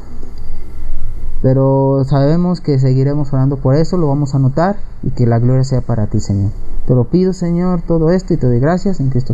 Pero sabemos que seguiremos orando por eso, lo vamos a anotar, y que la gloria sea para ti, Señor. Te lo pido, Señor, todo esto, y te doy gracias en Cristo.